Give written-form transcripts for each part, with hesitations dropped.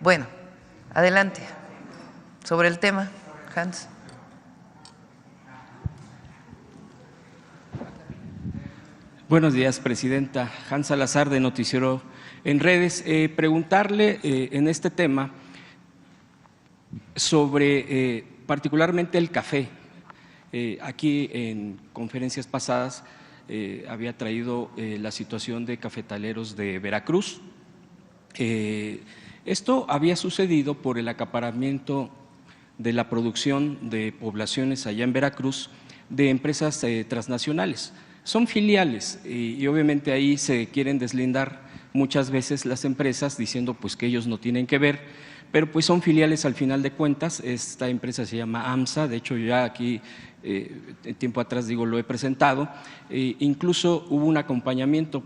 Bueno, adelante. Sobre el tema, Hans. Buenos días, presidenta. Hans Salazar, de Noticiero en Redes. Preguntarle en este tema sobre particularmente el café. Aquí en conferencias pasadas había traído la situación de cafetaleros de Veracruz. Esto había sucedido por el acaparamiento de la producción de poblaciones allá en Veracruz de empresas transnacionales. Son filiales y obviamente ahí se quieren deslindar muchas veces las empresas diciendo pues que ellos no tienen que ver, pero pues son filiales al final de cuentas. Esta empresa se llama AMSA, de hecho ya aquí tiempo atrás lo he presentado. Incluso hubo un acompañamiento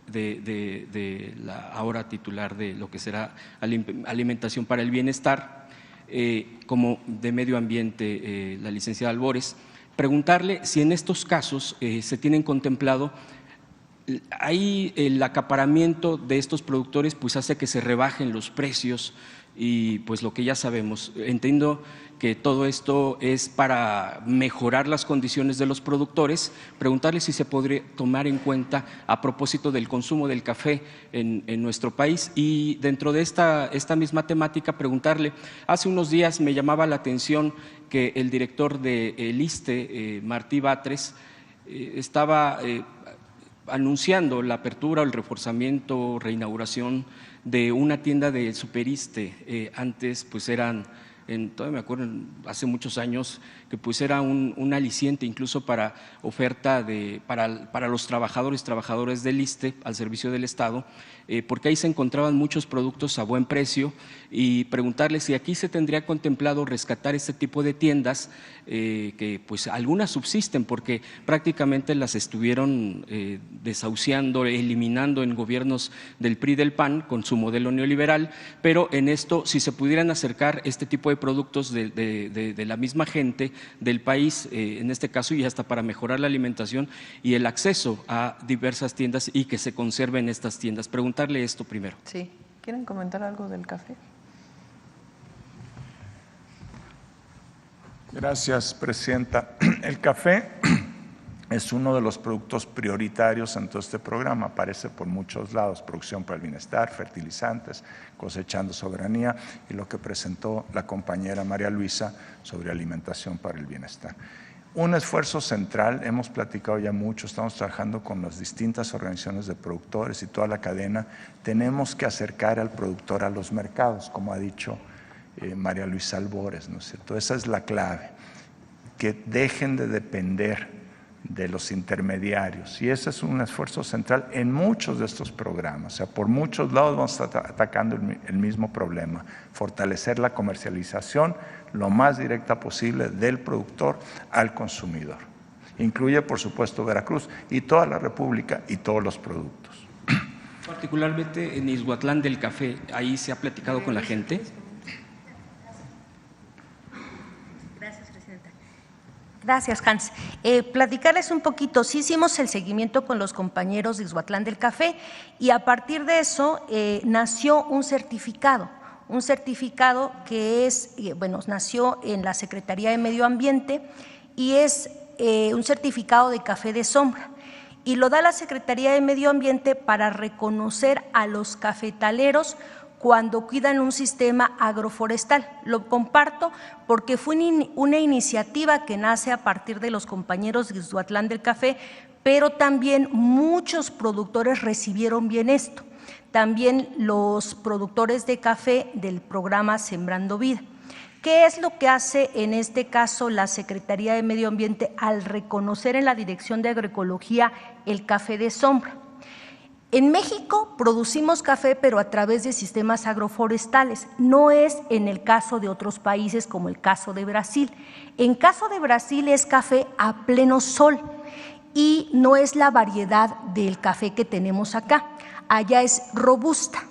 de la ahora titular de lo que será Alimentación para el Bienestar, como de Medio Ambiente, la licenciada Albores. Preguntarle si en estos casos se tienen contemplado, ahí el acaparamiento de estos productores pues hace que se rebajen los precios y pues lo que ya sabemos. Entiendo que todo esto es para mejorar las condiciones de los productores. Preguntarle si se podría tomar en cuenta a propósito del consumo del café en nuestro país. Y dentro de esta misma temática, preguntarle, hace unos días me llamaba la atención que el director del ISSSTE, Martí Batres, estaba anunciando la apertura o el reforzamiento, reinauguración de una tienda de Superiste. Antes pues eran, todavía me acuerdo, hace muchos años, que pues era un aliciente incluso para oferta para los trabajadores del ISSSTE al servicio del Estado, porque ahí se encontraban muchos productos a buen precio. Y preguntarle si aquí se tendría contemplado rescatar este tipo de tiendas, que pues algunas subsisten porque prácticamente las estuvieron desahuciando, eliminando en gobiernos del PRI y del PAN con su modelo neoliberal, pero en esto si se pudieran acercar este tipo de productos de la misma gente del país, en este caso, y hasta para mejorar la alimentación y el acceso a diversas tiendas y que se conserven estas tiendas. Preguntarle esto primero. Sí, ¿quieren comentar algo del café? Gracias, presidenta. El café es uno de los productos prioritarios en todo este programa. Aparece por muchos lados: producción para el bienestar, fertilizantes, cosechando soberanía, y lo que presentó la compañera María Luisa sobre alimentación para el bienestar. Un esfuerzo central, hemos platicado ya mucho, estamos trabajando con las distintas organizaciones de productores y toda la cadena. Tenemos que acercar al productor a los mercados, como ha dicho María Luisa Albores, ¿no es cierto? Esa es la clave, que dejen de depender de los intermediarios, y ese es un esfuerzo central en muchos de estos programas. O sea, por muchos lados vamos a estar atacando el mismo problema: fortalecer la comercialización lo más directa posible del productor al consumidor. Incluye, por supuesto, Veracruz y toda la República y todos los productos. Particularmente en Izhuatlán del café, ¿ahí se ha platicado con la gente? Gracias, Hans. Platicarles un poquito. Sí hicimos el seguimiento con los compañeros de Izhuatlán del Café y a partir de eso nació un certificado que es, nació en la Secretaría de Medio Ambiente y es un certificado de café de sombra, y lo da la Secretaría de Medio Ambiente para reconocer a los cafetaleros cuando cuidan un sistema agroforestal. Lo comparto porque fue una iniciativa que nace a partir de los compañeros de Izhuatlán del Café, pero también muchos productores recibieron bien esto, también los productores de café del programa Sembrando Vida. ¿Qué es lo que hace en este caso la Secretaría de Medio Ambiente al reconocer en la Dirección de Agroecología el café de sombra? En México producimos café, pero a través de sistemas agroforestales. No es en el caso de otros países como el caso de Brasil. En caso de Brasil es café a pleno sol y no es la variedad del café que tenemos acá. Allá es robusta.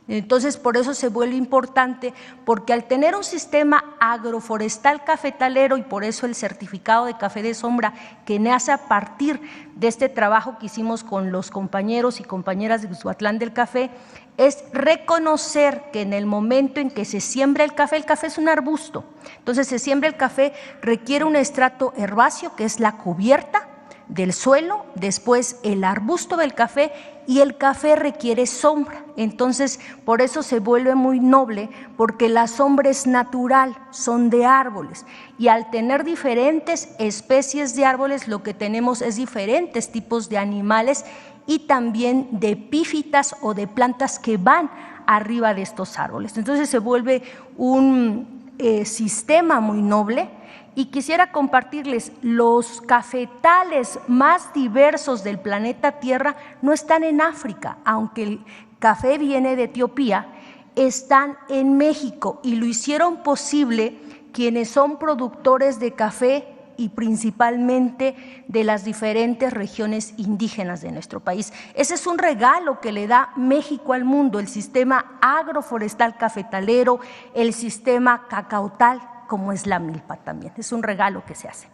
Entonces, por eso se vuelve importante, porque al tener un sistema agroforestal cafetalero, y por eso el certificado de café de sombra que nace a partir de este trabajo que hicimos con los compañeros y compañeras de Izhuatlán del Café, es reconocer que en el momento en que se siembra el café es un arbusto, entonces se siembra el café, requiere un estrato herbáceo que es la cubierta del suelo, después el arbusto del café, y el café requiere sombra. Entonces, por eso se vuelve muy noble, porque la sombra es natural, son de árboles, y al tener diferentes especies de árboles, lo que tenemos es diferentes tipos de animales y también de epífitas o de plantas que van arriba de estos árboles. Entonces se vuelve un sistema muy noble. Y quisiera compartirles, los cafetales más diversos del planeta Tierra no están en África, aunque el café viene de Etiopía, están en México, y lo hicieron posible quienes son productores de café y principalmente de las diferentes regiones indígenas de nuestro país. Ese es un regalo que le da México al mundo, el sistema agroforestal cafetalero, el sistema cacautal, como es la milpa también. Es un regalo que se hace.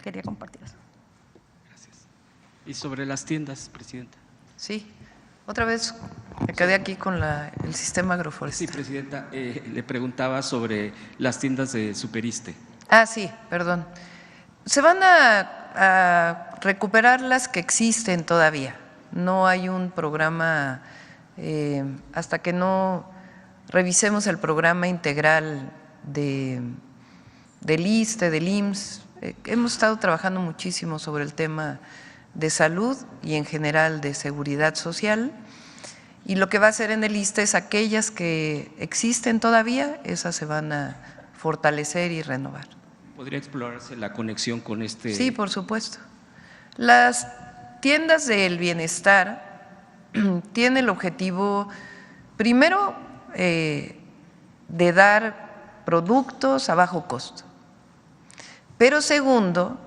Quería compartir eso. Gracias. ¿Y sobre las tiendas, Presidenta? Sí, otra vez me quedé aquí con el sistema agroforestal. Sí, Presidenta, le preguntaba sobre las tiendas de Superiste. Ah, sí, perdón. Se van a recuperar las que existen todavía. No hay un programa, hasta que no revisemos el programa integral del ISSSTE, del IMSS. Hemos estado trabajando muchísimo sobre el tema de salud y en general de seguridad social, y lo que va a hacer en el ISSSTE es aquellas que existen todavía, esas se van a fortalecer y renovar. ¿Podría explorarse la conexión con este? Sí, por supuesto. Las tiendas del bienestar tienen el objetivo, primero, de dar productos a bajo costo, pero segundo,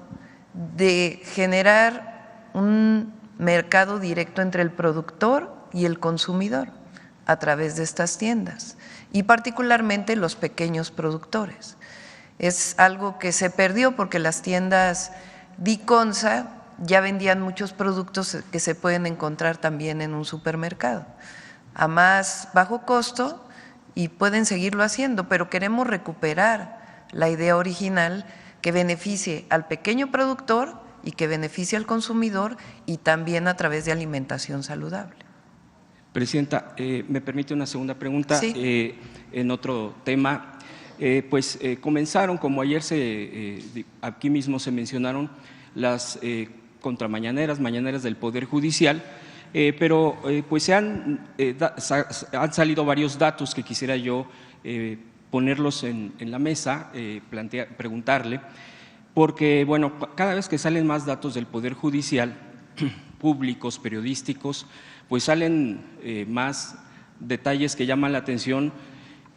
de generar un mercado directo entre el productor y el consumidor a través de estas tiendas, y particularmente los pequeños productores. Es algo que se perdió porque las tiendas Diconsa ya vendían muchos productos que se pueden encontrar también en un supermercado a más bajo costo, y pueden seguirlo haciendo, pero queremos recuperar la idea original que beneficie al pequeño productor y que beneficie al consumidor, y también a través de alimentación saludable. Presidenta, ¿me permite una segunda pregunta? Sí. En otro tema, comenzaron, como ayer aquí mismo se mencionaron, las mañaneras del Poder Judicial, pero pues han salido varios datos que quisiera yo ponerlos en la mesa, preguntarle, porque bueno, cada vez que salen más datos del Poder Judicial, públicos, periodísticos, pues salen más detalles que llaman la atención,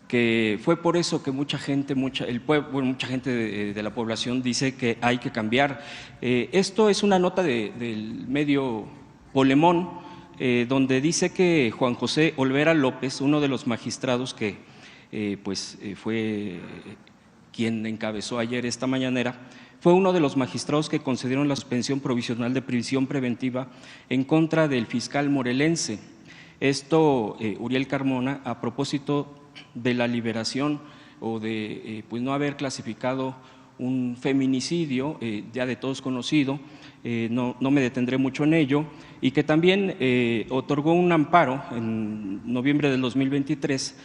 que fue por eso que mucha gente de la población dice que hay que cambiar. Esto es una nota del medio Polemón, donde dice que Juan José Olvera López, uno de los magistrados que fue quien encabezó ayer esta mañanera, fue uno de los magistrados que concedieron la suspensión provisional de prisión preventiva en contra del fiscal morelense. Esto, Uriel Carmona, a propósito de la liberación o de no haber clasificado un feminicidio ya de todos conocido, no me detendré mucho en ello, y que también otorgó un amparo en noviembre del 2023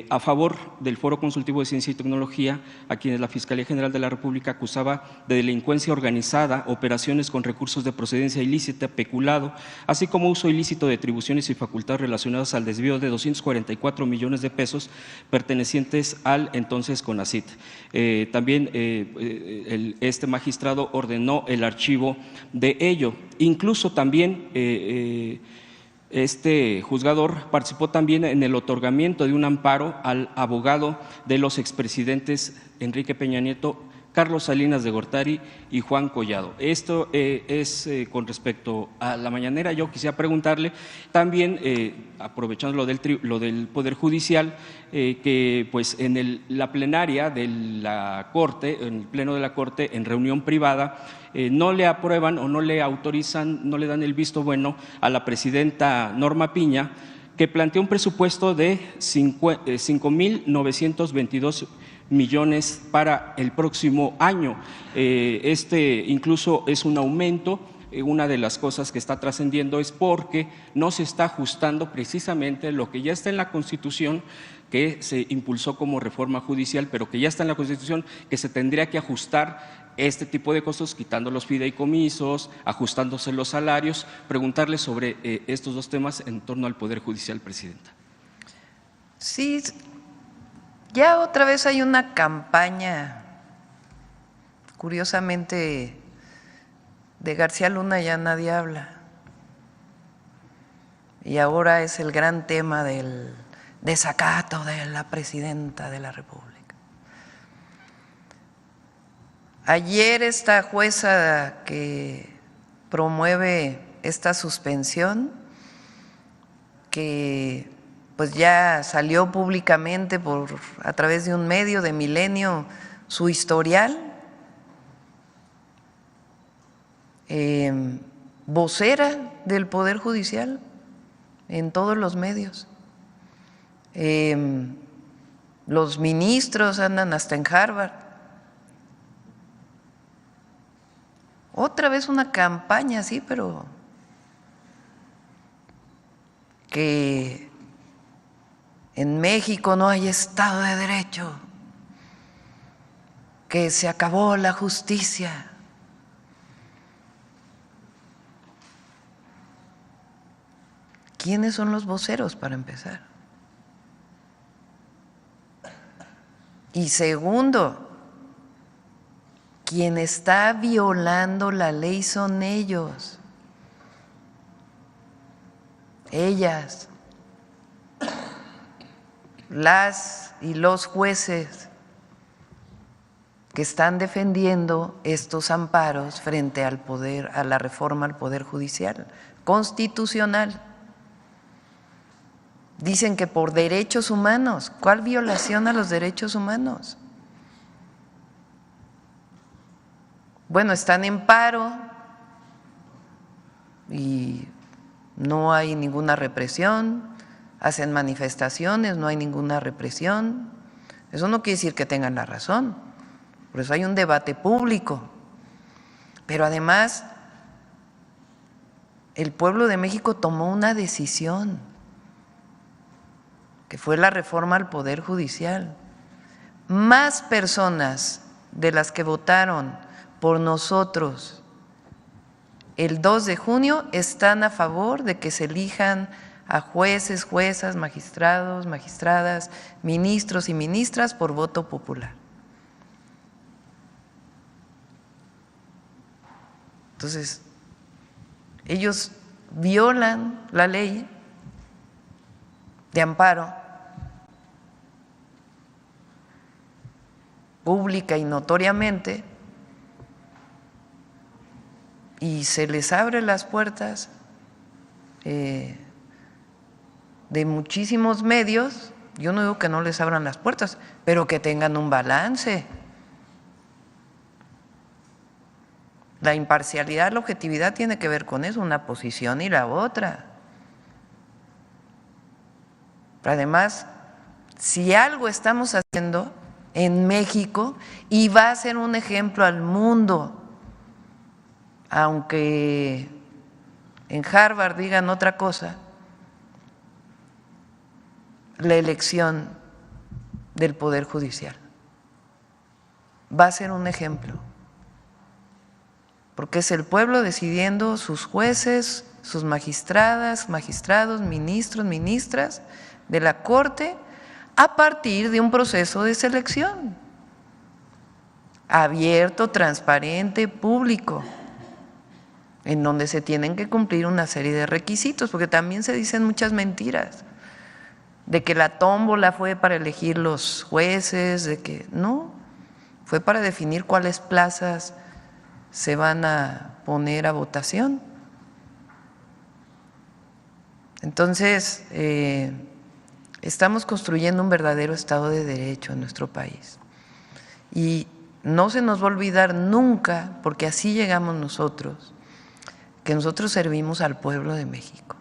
a favor del Foro Consultivo de Ciencia y Tecnología, a quienes la Fiscalía General de la República acusaba de delincuencia organizada, operaciones con recursos de procedencia ilícita, peculado, así como uso ilícito de atribuciones y facultades relacionadas al desvío de 244 millones de pesos pertenecientes al entonces CONACYT. También este magistrado ordenó el archivo de ello. Incluso también este juzgador participó también en el otorgamiento de un amparo al abogado de los expresidentes Enrique Peña Nieto, Carlos Salinas de Gortari y Juan Collado. Esto es con respecto a la mañanera. Yo quisiera preguntarle también, aprovechando lo del Poder Judicial, que pues en la plenaria de la Corte, en el Pleno de la Corte, en reunión privada, no le aprueban o no le autorizan, no le dan el visto bueno a la presidenta Norma Piña, que plantea un presupuesto de 5.922 millones para el próximo año. Incluso es un aumento. Una de las cosas que está trascendiendo es porque no se está ajustando precisamente lo que ya está en la Constitución, que se impulsó como reforma judicial, pero que ya está en la Constitución, que se tendría que ajustar este tipo de costos, quitando los fideicomisos, ajustándose los salarios. Preguntarle sobre estos dos temas en torno al Poder Judicial, Presidenta. Sí, ya otra vez hay una campaña, curiosamente, de García Luna ya nadie habla. Y ahora es el gran tema del desacato de la presidenta de la República. Ayer esta jueza que promueve esta suspensión, que pues ya salió públicamente a través de un medio de Milenio su historial, vocera del Poder Judicial en todos los medios. Los ministros andan hasta en Harvard. Otra vez una campaña así, pero que en México no hay Estado de Derecho, que se acabó la justicia. ¿Quiénes son los voceros para empezar? Y segundo, quien está violando la ley son ellos, ellas, las y los jueces que están defendiendo estos amparos frente al poder, a la reforma al Poder Judicial constitucional. Dicen que por derechos humanos. ¿Cuál violación a los derechos humanos? Bueno, están en paro y no hay ninguna represión, hacen manifestaciones, no hay ninguna represión. Eso no quiere decir que tengan la razón, por eso hay un debate público. Pero además, el pueblo de México tomó una decisión, que fue la reforma al Poder Judicial. Más personas de las que votaron por nosotros el 2 de junio están a favor de que se elijan a jueces, juezas, magistrados, magistradas, ministros y ministras por voto popular. Entonces, ellos violan la ley de amparo pública y notoriamente, y se les abre las puertas de muchísimos medios. Yo no digo que no les abran las puertas, pero que tengan un balance. La imparcialidad, la objetividad tiene que ver con eso, una posición y la otra. Pero además, si algo estamos haciendo en México, y va a ser un ejemplo al mundo, aunque en Harvard digan otra cosa, la elección del Poder Judicial va a ser un ejemplo, porque es el pueblo decidiendo sus jueces, sus magistradas, magistrados, ministros, ministras de la Corte a partir de un proceso de selección abierto, transparente, público, en donde se tienen que cumplir una serie de requisitos, porque también se dicen muchas mentiras, de que la tómbola fue para elegir los jueces, de que no, fue para definir cuáles plazas se van a poner a votación. Entonces, estamos construyendo un verdadero Estado de Derecho en nuestro país. Y no se nos va a olvidar nunca, porque así llegamos nosotros, que nosotros servimos al pueblo de México.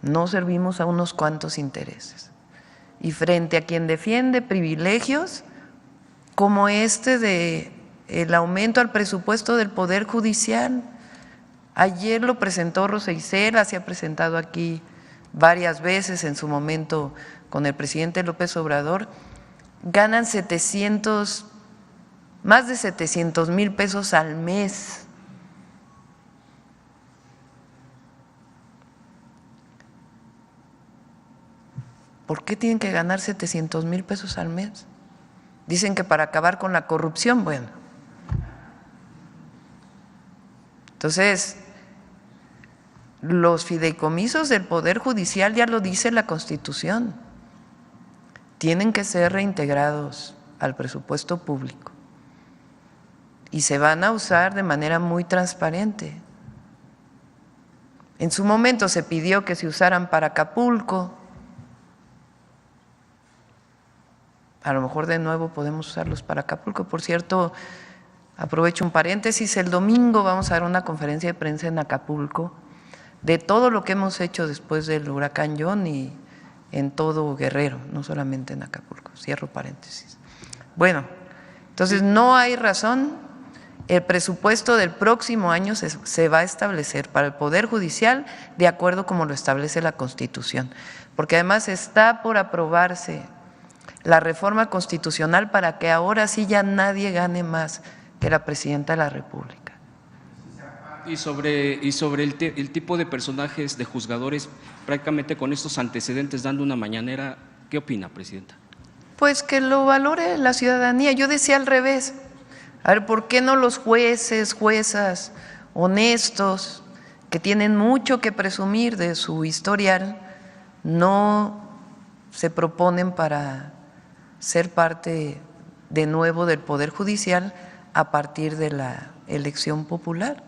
no servimos a unos cuantos intereses. Y frente a quien defiende privilegios como este de el aumento al presupuesto del Poder Judicial, ayer lo presentó Rosa Isela, se ha presentado aquí varias veces en su momento con el presidente López Obrador, ganan más de 700,000 pesos al mes. ¿Por qué tienen que ganar 700,000 pesos al mes? Dicen que para acabar con la corrupción. Bueno, entonces los fideicomisos del Poder Judicial, ya lo dice la Constitución, tienen que ser reintegrados al presupuesto público y se van a usar de manera muy transparente. En su momento se pidió que se usaran para Acapulco. A lo mejor de nuevo podemos usarlos para Acapulco. Por cierto, aprovecho un paréntesis, el domingo vamos a dar una conferencia de prensa en Acapulco de todo lo que hemos hecho después del huracán John y en todo Guerrero, no solamente en Acapulco. Cierro paréntesis. Bueno, entonces no hay razón, el presupuesto del próximo año se va a establecer para el Poder Judicial de acuerdo como lo establece la Constitución, porque además está por aprobarse la reforma constitucional para que ahora sí ya nadie gane más que la Presidenta de la República. Y sobre el tipo de personajes, de juzgadores, prácticamente con estos antecedentes dando una mañanera, ¿qué opina, Presidenta? Pues que lo valore la ciudadanía. Yo decía al revés. A ver, ¿por qué no los jueces, juezas honestos, que tienen mucho que presumir de su historial, no se proponen para ser parte de nuevo del Poder Judicial a partir de la elección popular?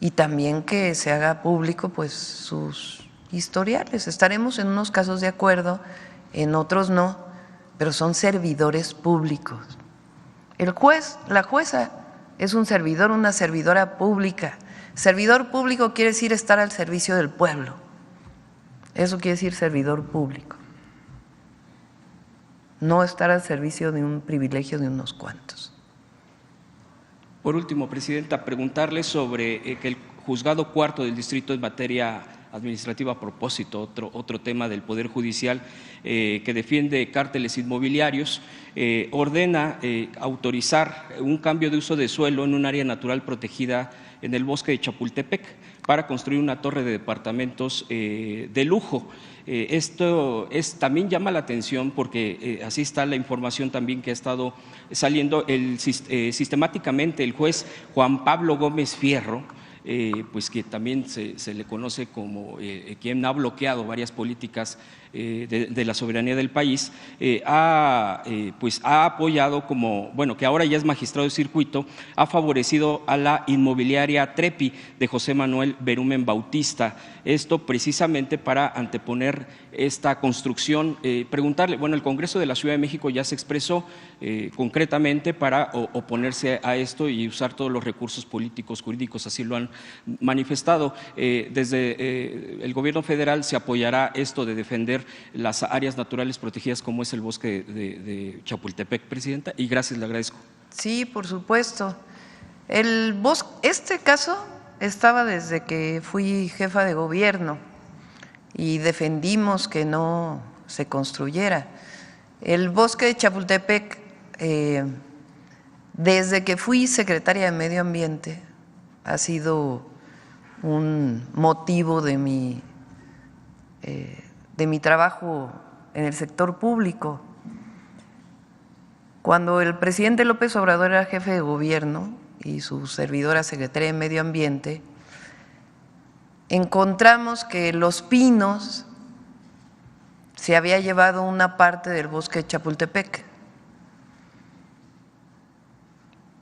Y también que se haga público pues sus historiales. Estaremos en unos casos de acuerdo, en otros no, pero son servidores públicos. El juez, la jueza es un servidor, una servidora pública. Servidor público quiere decir estar al servicio del pueblo. Eso quiere decir servidor público. No estar al servicio de un privilegio de unos cuantos. Por último, Presidenta, preguntarle sobre que el Juzgado Cuarto del Distrito en materia administrativa, a propósito, otro tema del Poder Judicial que defiende cárteles inmobiliarios, ordena autorizar un cambio de uso de suelo en un área natural protegida en el bosque de Chapultepec para construir una torre de departamentos de lujo. Esto también llama la atención porque así está la información también que ha estado saliendo sistemáticamente el juez Juan Pablo Gómez Fierro, pues que también se le conoce como quien ha bloqueado varias políticas de la soberanía del país, ha apoyado que ahora ya es magistrado de circuito, ha favorecido a la inmobiliaria Trepi de José Manuel Berumen Bautista, esto precisamente para anteponer esta construcción. Preguntarle, el Congreso de la Ciudad de México ya se expresó concretamente para oponerse a esto y usar todos los recursos políticos, jurídicos, así lo han manifestado. Desde el gobierno federal se apoyará esto de defender las áreas naturales protegidas como es el bosque de Chapultepec, Presidenta, y gracias, le agradezco. Sí, por supuesto. Este caso estaba desde que fui jefa de gobierno y defendimos que no se construyera. El bosque de Chapultepec, desde que fui secretaria de Medio Ambiente, ha sido un motivo de mi trabajo en el sector público. Cuando el presidente López Obrador era jefe de gobierno y su servidora secretaria de Medio Ambiente, encontramos que Los Pinos se había llevado una parte del bosque de Chapultepec.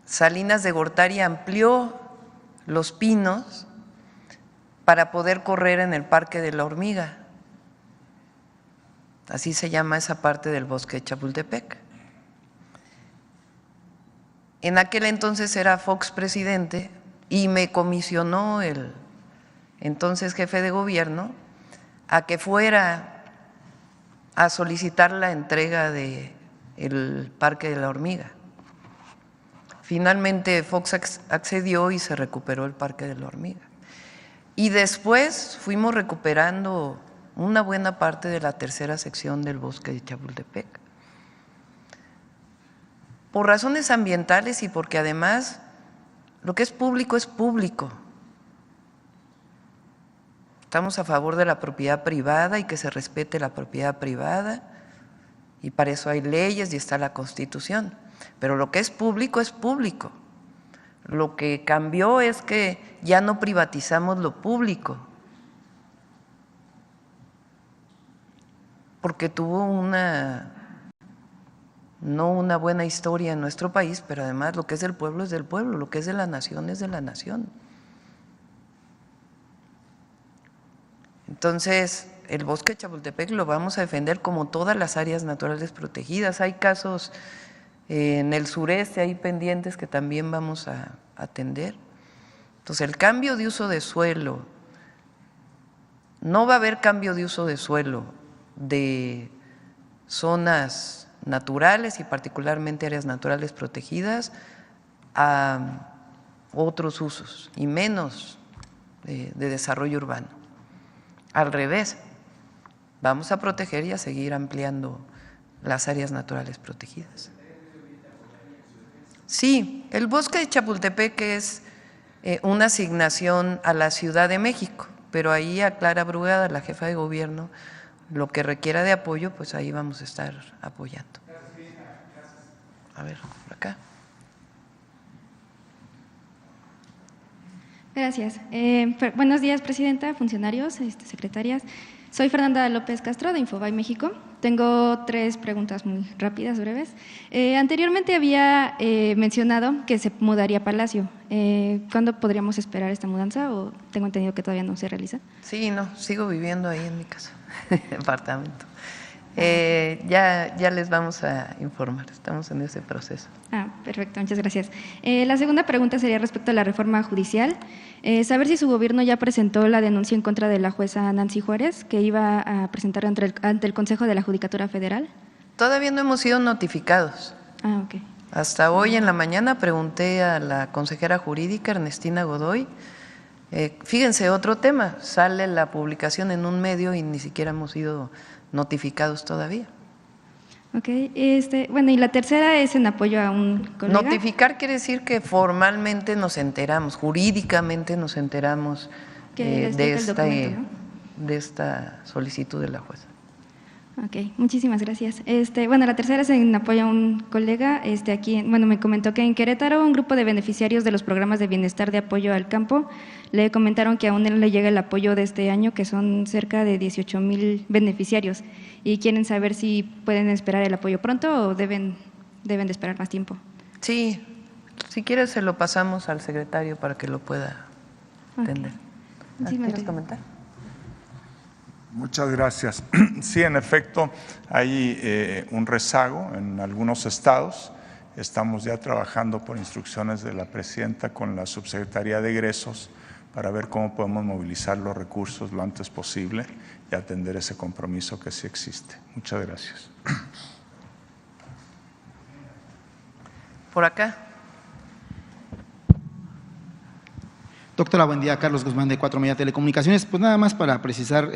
Salinas de Gortari amplió Los Pinos para poder correr en el Parque de la Hormiga. Así se llama esa parte del bosque de Chapultepec. En aquel entonces era Fox presidente y me comisionó el entonces jefe de gobierno, a que fuera a solicitar la entrega del Parque de la Hormiga. Finalmente Fox accedió y se recuperó el Parque de la Hormiga. Y después fuimos recuperando una buena parte de la tercera sección del bosque de Chapultepec. Por razones ambientales y porque además lo que es público es público. Estamos a favor de la propiedad privada y que se respete la propiedad privada, y para eso hay leyes y está la Constitución. Pero lo que es público es público. Lo que cambió es que ya no privatizamos lo público, porque tuvo no una buena historia en nuestro país, pero además lo que es del pueblo es del pueblo, lo que es de la nación es de la nación. Entonces, el bosque de Chapultepec lo vamos a defender como todas las áreas naturales protegidas. Hay casos en el sureste, hay pendientes que también vamos a atender. Entonces, el cambio de uso de suelo, no va a haber cambio de uso de suelo de zonas naturales y particularmente áreas naturales protegidas a otros usos y menos de desarrollo urbano. Al revés, vamos a proteger y a seguir ampliando las áreas naturales protegidas. Sí, el bosque de Chapultepec es una asignación a la Ciudad de México, pero ahí a Clara Brugada, la jefa de gobierno, lo que requiera de apoyo, pues ahí vamos a estar apoyando. A ver, por acá. Gracias. Buenos días, presidenta, funcionarios, secretarias. Soy Fernanda López Castro de Infobae México. Tengo 3 preguntas muy rápidas, breves. Anteriormente había mencionado que se mudaría a Palacio. ¿Cuándo podríamos esperar esta mudanza o tengo entendido que todavía no se realiza? Sí, no, sigo viviendo ahí en mi casa, departamento. Ya les vamos a informar, estamos en ese proceso. Perfecto, muchas gracias. La segunda pregunta sería respecto a la reforma judicial. Saber si su gobierno ya presentó la denuncia en contra de la jueza Nancy Juárez, que iba a presentar ante el Consejo de la Judicatura Federal. Todavía no hemos sido notificados. Ok. Hasta hoy en la mañana pregunté a la consejera jurídica, Ernestina Godoy. Fíjense, otro tema, sale la publicación en un medio y ni siquiera hemos sido notificados todavía. Ok, bueno, y la tercera es en apoyo a un colega. Notificar quiere decir que formalmente nos enteramos, jurídicamente nos enteramos de esta solicitud de la jueza. Ok, muchísimas gracias. Bueno, la tercera es en apoyo a un colega. Me comentó que en Querétaro un grupo de beneficiarios de los programas de bienestar de apoyo al campo le comentaron que aún no le llega el apoyo de este año, que son cerca de 18,000 beneficiarios, y quieren saber si pueden esperar el apoyo pronto o deben de esperar más tiempo. Sí, si quieres se lo pasamos al secretario para que lo pueda atender. ¿Quieres comentar? Muchas gracias. Sí, en efecto, hay un rezago en algunos estados. Estamos ya trabajando por instrucciones de la presidenta con la subsecretaría de egresos para ver cómo podemos movilizar los recursos lo antes posible y atender ese compromiso que sí existe. Muchas gracias. Por acá. Doctora, buen día. Carlos Guzmán de 4 Media Telecomunicaciones. Pues nada más para precisar,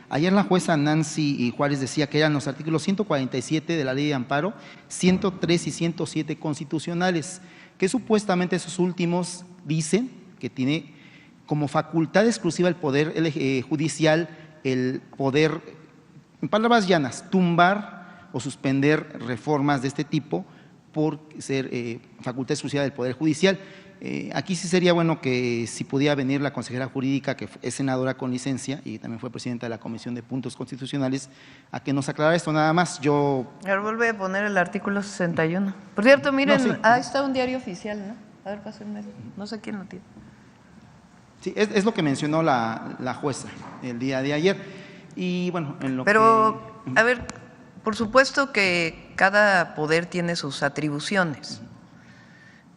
ayer la jueza Nancy Juárez decía que eran los artículos 147 de la Ley de Amparo, 103 y 107 constitucionales, que supuestamente esos últimos dicen que tiene como facultad exclusiva el Poder Judicial, el poder, en palabras llanas, tumbar o suspender reformas de este tipo por ser facultad exclusiva del Poder Judicial. Aquí sí sería bueno que si pudiera venir la consejera jurídica, que es senadora con licencia y también fue presidenta de la Comisión de Puntos Constitucionales, a que nos aclarara esto nada más. Ahora vuelve a poner el artículo 61. Por cierto, miren, no, sí. Ahí está un diario oficial, ¿no? A ver, pásenme. No sé quién lo tiene. Sí, es lo que mencionó la jueza el día de ayer. Y bueno, en lo Pero, a ver, por supuesto que cada poder tiene sus atribuciones.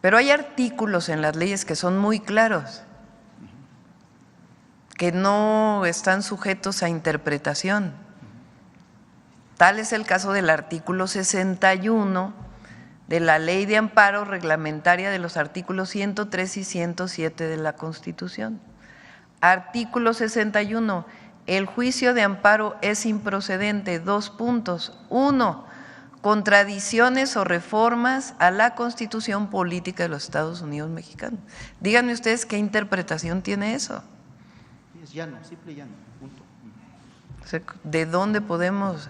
Pero hay artículos en las leyes que son muy claros, que no están sujetos a interpretación. Tal es el caso del artículo 61 de la Ley de Amparo Reglamentaria de los artículos 103 y 107 de la Constitución. Artículo 61. El juicio de amparo es improcedente. 2 puntos. 1. Contradicciones o reformas a la Constitución Política de los Estados Unidos Mexicanos. Díganme ustedes qué interpretación tiene eso. Es llano, simple llano, punto. O sea, ¿de dónde podemos?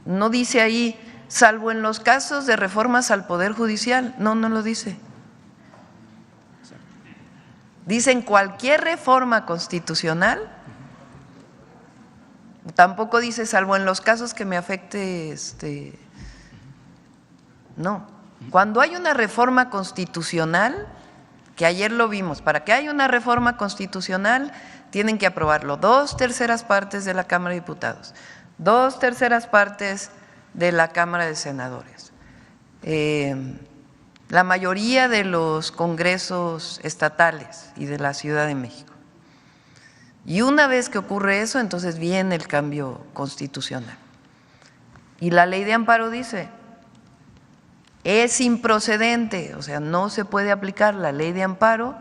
No dice ahí, salvo en los casos de reformas al Poder Judicial. No, no lo dice. Dicen cualquier reforma constitucional. Tampoco dice salvo en los casos que me afecte no. Cuando hay una reforma constitucional, que ayer lo vimos, para que haya una reforma constitucional tienen que aprobarlo 2/3 partes de la Cámara de Diputados, 2/3 partes de la Cámara de Senadores, la mayoría de los congresos estatales y de la Ciudad de México. Y una vez que ocurre eso, entonces viene el cambio constitucional. Y la Ley de Amparo dice, es improcedente, o sea, no se puede aplicar la Ley de Amparo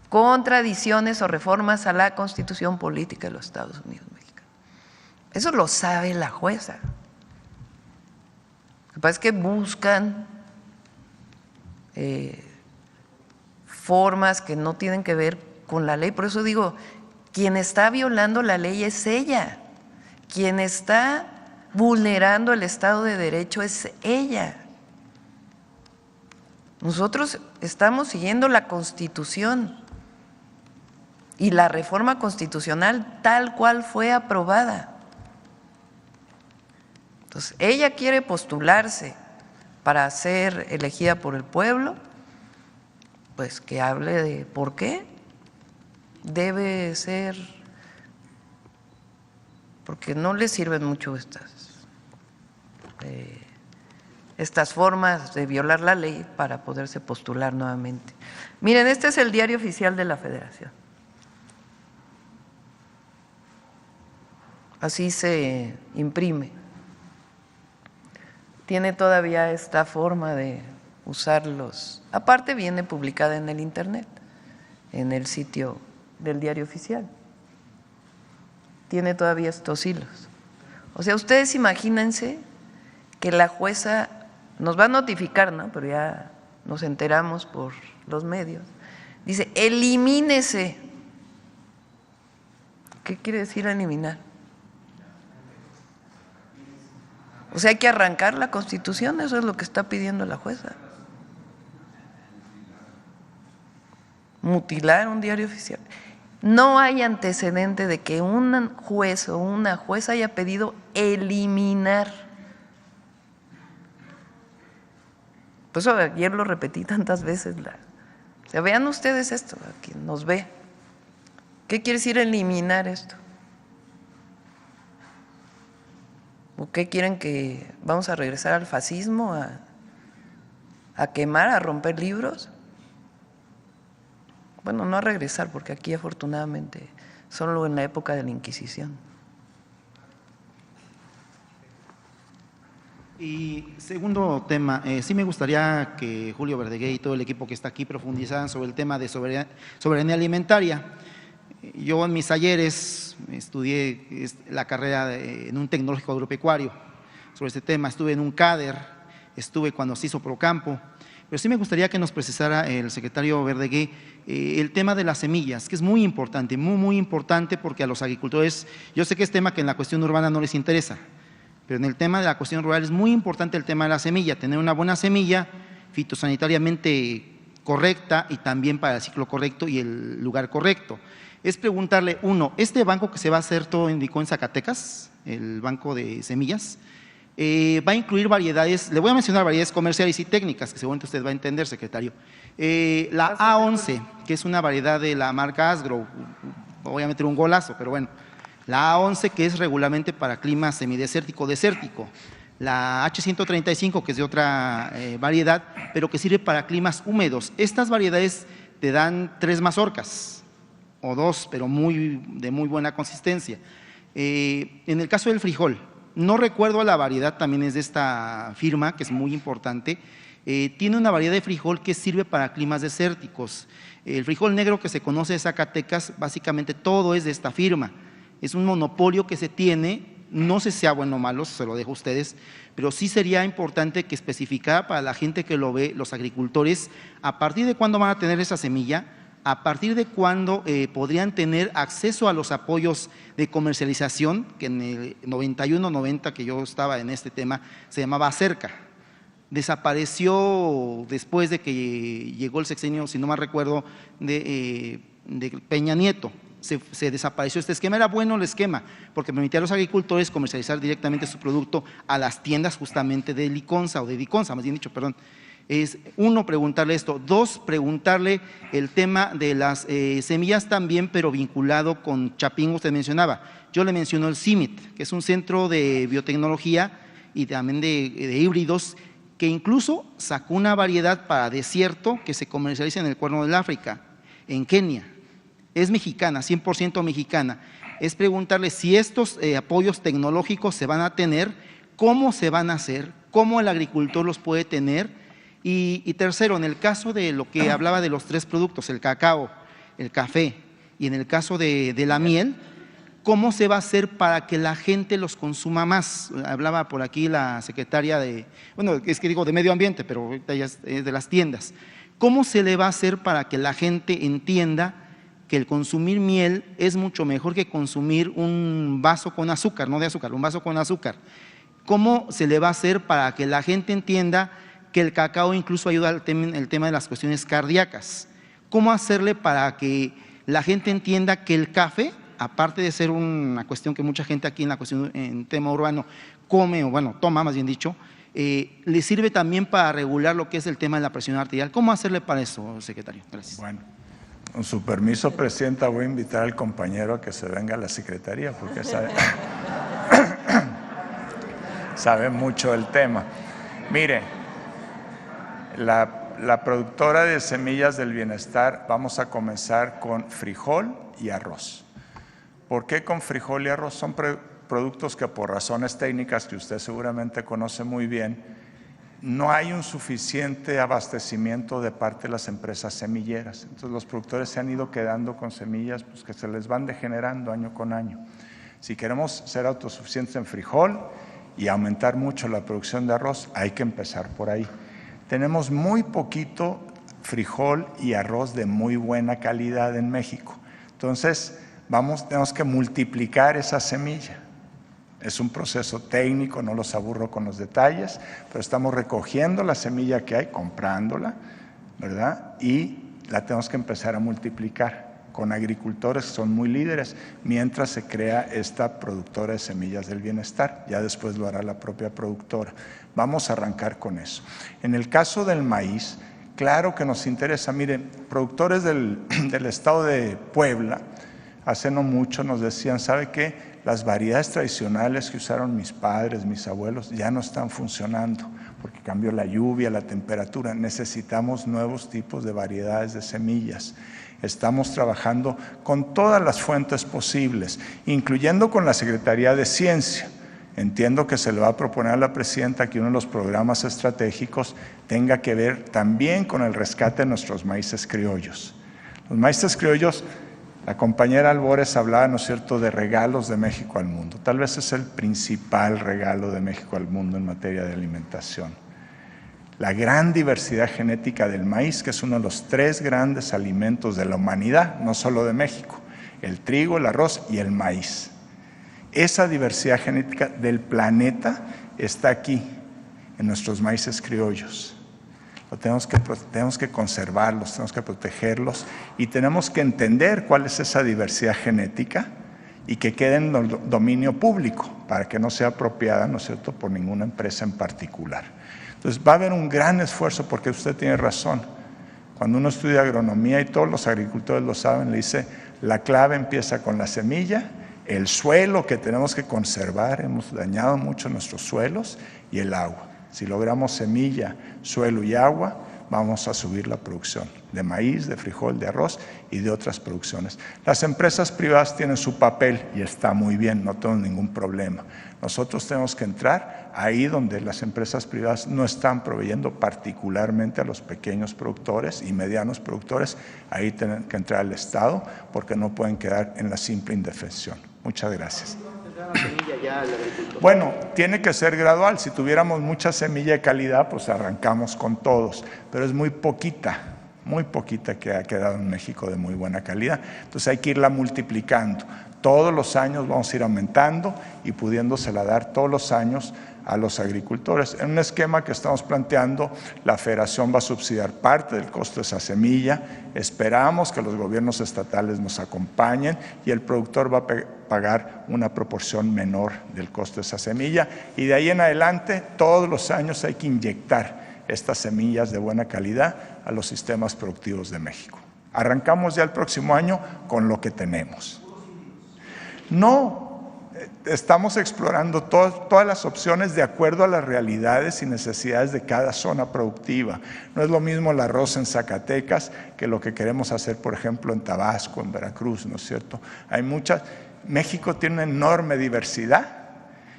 contra adiciones o reformas a la Constitución Política de los Estados Unidos Mexicanos. Eso lo sabe la jueza. Lo que pasa es que buscan formas que no tienen que ver con la ley. Por eso digo, quien está violando la ley es ella, quien está vulnerando el Estado de Derecho es ella. Nosotros estamos siguiendo la Constitución y la reforma constitucional tal cual fue aprobada. Entonces, ella quiere postularse para ser elegida por el pueblo, pues que hable de por qué debe ser, porque no le sirven mucho estas formas de violar la ley para poderse postular nuevamente. Miren, este es el Diario Oficial de la Federación. Así se imprime. Tiene todavía esta forma de usarlos. Aparte viene publicada en el internet, en el sitio del Diario Oficial. Tiene todavía estos hilos. O sea, ustedes imagínense que la jueza nos va a notificar, ¿no? Pero ya nos enteramos por los medios. Dice, elimínese. ¿Qué quiere decir eliminar? O sea, hay que arrancar la Constitución, eso es lo que está pidiendo la jueza. Mutilar un diario oficial. No hay antecedente de que un juez o una jueza haya pedido eliminar. Por eso ayer lo repetí tantas veces. O sea, vean ustedes esto, quien nos ve. ¿Qué quiere decir eliminar esto? ¿O qué quieren que vamos a regresar al fascismo, a quemar, a romper libros? Bueno, no a regresar, porque aquí afortunadamente solo en la época de la Inquisición. Y segundo tema, sí me gustaría que Julio Verdeguer y todo el equipo que está aquí profundizaran sobre el tema de soberanía alimentaria. Yo en mis talleres estudié la carrera en un tecnológico agropecuario sobre este tema, estuve en un CADER, estuve cuando se hizo Procampo, pero sí me gustaría que nos precisara el secretario Verdeguer el tema de las semillas, que es muy importante, muy importante, porque a los agricultores, yo sé que es tema que en la cuestión urbana no les interesa, pero en el tema de la cuestión rural es muy importante el tema de la semilla, tener una buena semilla fitosanitariamente correcta y también para el ciclo correcto y el lugar correcto. Es preguntarle, uno, este banco que se va a hacer, todo indicó en Zacatecas, el banco de semillas, va a incluir variedades, le voy a mencionar variedades comerciales y técnicas, que seguramente usted va a entender, secretario. La A11, que es una variedad de la marca Asgrow, voy a meter un golazo, pero bueno. La A11, que es regularmente para clima semidesértico-desértico. La H135, que es de otra variedad, pero que sirve para climas húmedos. Estas variedades te dan 3 mazorcas, o dos, pero de muy buena consistencia. En el caso del frijol, no recuerdo la variedad, también es de esta firma, que es muy importante. Tiene una variedad de frijol que sirve para climas desérticos. El frijol negro que se conoce de Zacatecas, básicamente todo es de esta firma. Es un monopolio que se tiene, no sé si sea bueno o malo, se lo dejo a ustedes, pero sí sería importante que especificara para la gente que lo ve, los agricultores, a partir de cuándo van a tener esa semilla, a partir de cuándo podrían tener acceso a los apoyos de comercialización, que en el 91-90 que yo estaba en este tema, se llamaba Cerca. Desapareció después de que llegó el sexenio, si no mal recuerdo, de Peña Nieto. Se desapareció este esquema. Era bueno el esquema porque permitía a los agricultores comercializar directamente su producto a las tiendas justamente de Liconza o de Diconza, más bien dicho, perdón. Es uno, preguntarle esto; dos, preguntarle el tema de las semillas también, pero vinculado con Chapingo. Usted mencionaba, yo le menciono el CIMIT, que es un centro de biotecnología y también de híbridos, que incluso sacó una variedad para desierto que se comercializa en el Cuerno del África, en Kenia. Es mexicana, 100% mexicana. Es preguntarle si estos apoyos tecnológicos se van a tener, cómo se van a hacer, cómo el agricultor los puede tener. Y tercero, en el caso de lo que hablaba de los tres productos, el cacao, el café y en el caso de la miel, ¿cómo se va a hacer para que la gente los consuma más? Hablaba por aquí la secretaria de Medio Ambiente, pero ahorita ya es de las tiendas. ¿Cómo se le va a hacer para que la gente entienda que el consumir miel es mucho mejor que consumir un vaso con azúcar, no de azúcar, un vaso con azúcar? ¿Cómo se le va a hacer para que la gente entienda que el cacao incluso ayuda al el tema de las cuestiones cardíacas? ¿Cómo hacerle para que la gente entienda que el café, aparte de ser una cuestión que mucha gente aquí en tema urbano come, o bueno, toma más bien dicho, le sirve también para regular lo que es el tema de la presión arterial? ¿Cómo hacerle para eso, secretario? Gracias. Bueno, con su permiso, Presidenta, voy a invitar al compañero a que se venga a la Secretaría, porque sabe mucho del tema. Mire, la productora de semillas del bienestar, vamos a comenzar con frijol y arroz. ¿Por qué con frijol y arroz? Son productos que por razones técnicas que usted seguramente conoce muy bien, no hay un suficiente abastecimiento de parte de las empresas semilleras. Entonces los productores se han ido quedando con semillas pues, que se les van degenerando año con año. Si queremos ser autosuficientes en frijol y aumentar mucho la producción de arroz, hay que empezar por ahí. Tenemos muy poquito frijol y arroz de muy buena calidad en México. Entonces, tenemos que multiplicar esa semilla. Es un proceso técnico, no los aburro con los detalles, pero estamos recogiendo la semilla que hay, comprándola, ¿verdad? Y la tenemos que empezar a multiplicar con agricultores que son muy líderes, mientras se crea esta productora de semillas del bienestar. Ya después lo hará la propia productora. Vamos a arrancar con eso. En el caso del maíz, claro que nos interesa. Miren, productores del estado de Puebla, hace no mucho nos decían, ¿sabe qué? Las variedades tradicionales que usaron mis padres, mis abuelos, ya no están funcionando, porque cambió la lluvia, la temperatura. Necesitamos nuevos tipos de variedades de semillas. Estamos trabajando con todas las fuentes posibles, incluyendo con la Secretaría de Ciencia. Entiendo que se le va a proponer a la Presidenta que uno de los programas estratégicos tenga que ver también con el rescate de nuestros maíces criollos. Los maíces criollos, la compañera Albores hablaba, ¿no es cierto?, de regalos de México al mundo. Tal vez es el principal regalo de México al mundo en materia de alimentación. La gran diversidad genética del maíz, que es uno de los 3 grandes alimentos de la humanidad, no solo de México: el trigo, el arroz y el maíz. Esa diversidad genética del planeta está aquí, en nuestros maíces criollos. Tenemos que conservarlos, tenemos que protegerlos y tenemos que entender cuál es esa diversidad genética y que quede en el dominio público para que no sea apropiada, ¿no es cierto?, por ninguna empresa en particular. Entonces va a haber un gran esfuerzo, porque usted tiene razón. Cuando uno estudia agronomía, y todos los agricultores lo saben, le dice, la clave empieza con la semilla, el suelo que tenemos que conservar, hemos dañado mucho nuestros suelos, y el agua. Si logramos semilla, suelo y agua, vamos a subir la producción de maíz, de frijol, de arroz y de otras producciones. Las empresas privadas tienen su papel y está muy bien, no tengo ningún problema. Nosotros tenemos que entrar ahí donde las empresas privadas no están proveyendo, particularmente a los pequeños productores y medianos productores. Ahí tiene que entrar el Estado porque no pueden quedar en la simple indefensión. Muchas gracias. Bueno, tiene que ser gradual. Si tuviéramos mucha semilla de calidad, pues arrancamos con todos, pero es muy poquita que ha quedado en México de muy buena calidad. Entonces hay que irla multiplicando. Todos los años vamos a ir aumentando y pudiéndosela dar todos los años a los agricultores. En un esquema que estamos planteando, la Federación va a subsidiar parte del costo de esa semilla. Esperamos que los gobiernos estatales nos acompañen y el productor va a pagar una proporción menor del costo de esa semilla. Y de ahí en adelante, todos los años hay que inyectar estas semillas de buena calidad a los sistemas productivos de México. Arrancamos ya el próximo año con lo que tenemos. No, estamos explorando todas las opciones de acuerdo a las realidades y necesidades de cada zona productiva. No es lo mismo el arroz en Zacatecas que lo que queremos hacer, por ejemplo, en Tabasco, en Veracruz, ¿no es cierto? México tiene una enorme diversidad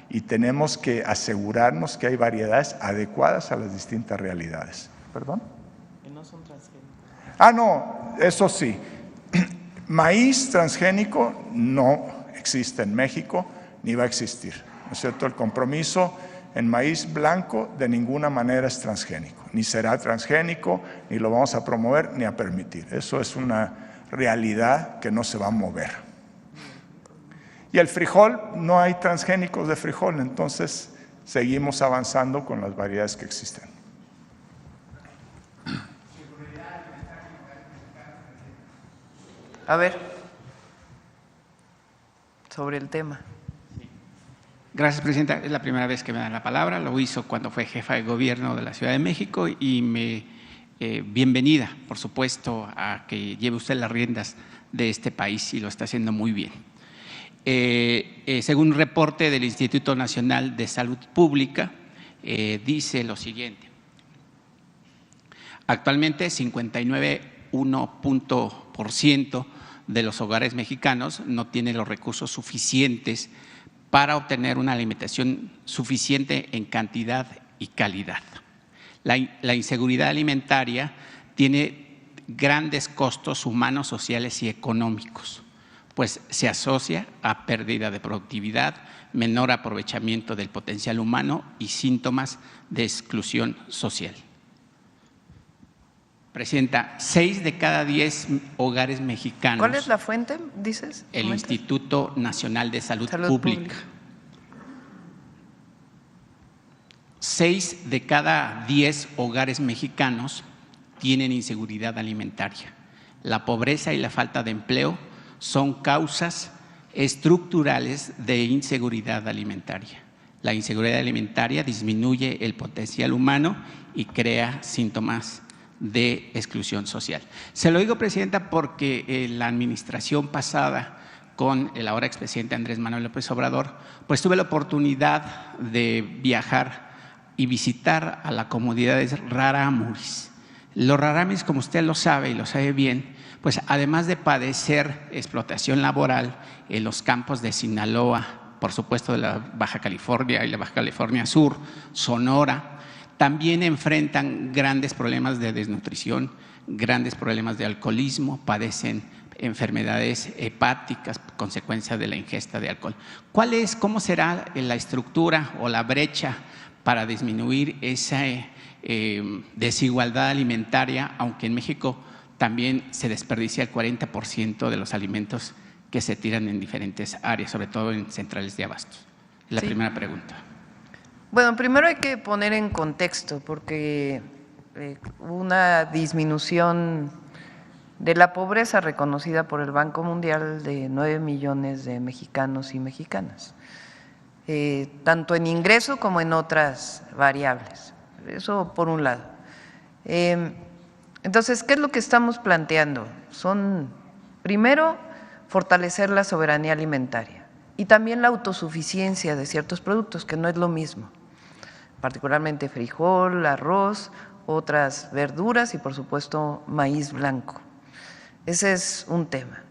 y tenemos que asegurarnos que hay variedades adecuadas a las distintas realidades. ¿Perdón? Que no son transgénicos. No, eso sí. Maíz transgénico no existe en México ni va a existir, ¿no es cierto? El compromiso en maíz blanco de ninguna manera es transgénico, ni será transgénico, ni lo vamos a promover ni a permitir. Eso es una realidad que no se va a mover. Y el frijol, no hay transgénicos de frijol, entonces seguimos avanzando con las variedades que existen. A ver, sobre el tema. Gracias, Presidenta. Es la primera vez que me dan la palabra. Lo hizo cuando fue jefa de gobierno de la Ciudad de México y bienvenida, por supuesto, a que lleve usted las riendas de este país y lo está haciendo muy bien. Según un reporte del Instituto Nacional de Salud Pública, dice lo siguiente. Actualmente, 59,1% de los hogares mexicanos no tienen los recursos suficientes para obtener una alimentación suficiente en cantidad y calidad. La inseguridad alimentaria tiene grandes costos humanos, sociales y económicos, pues se asocia a pérdida de productividad, menor aprovechamiento del potencial humano y síntomas de exclusión social. Presidenta, 6 de cada 10 hogares mexicanos. ¿Cuál es la fuente, dices? El Instituto Nacional de Salud Pública. 6 de cada 10 hogares mexicanos tienen inseguridad alimentaria. La pobreza y la falta de empleo son causas estructurales de inseguridad alimentaria. La inseguridad alimentaria disminuye el potencial humano y crea síntomas de exclusión social. Se lo digo, Presidenta, porque la administración pasada con el ahora expresidente Andrés Manuel López Obrador, pues tuve la oportunidad de viajar y visitar a la comunidad de rarámuris. Los rarámuris, como usted lo sabe y lo sabe bien, pues además de padecer explotación laboral en los campos de Sinaloa, por supuesto de la Baja California y la Baja California Sur, Sonora, también enfrentan grandes problemas de desnutrición, grandes problemas de alcoholismo, padecen enfermedades hepáticas, consecuencia de la ingesta de alcohol. ¿Cómo será la estructura o la brecha para disminuir esa desigualdad alimentaria, aunque en México también se desperdicia el 40% de los alimentos que se tiran en diferentes áreas, sobre todo en centrales de abastos? Es la primera pregunta. Bueno, primero hay que poner en contexto, porque una disminución de la pobreza reconocida por el Banco Mundial de 9 millones de mexicanos y mexicanas, tanto en ingreso como en otras variables. Eso por un lado. Entonces, ¿qué es lo que estamos planteando? Primero, fortalecer la soberanía alimentaria y también la autosuficiencia de ciertos productos, que no es lo mismo, particularmente frijol, arroz otras verduras y por supuesto maíz blanco. Ese es un tema.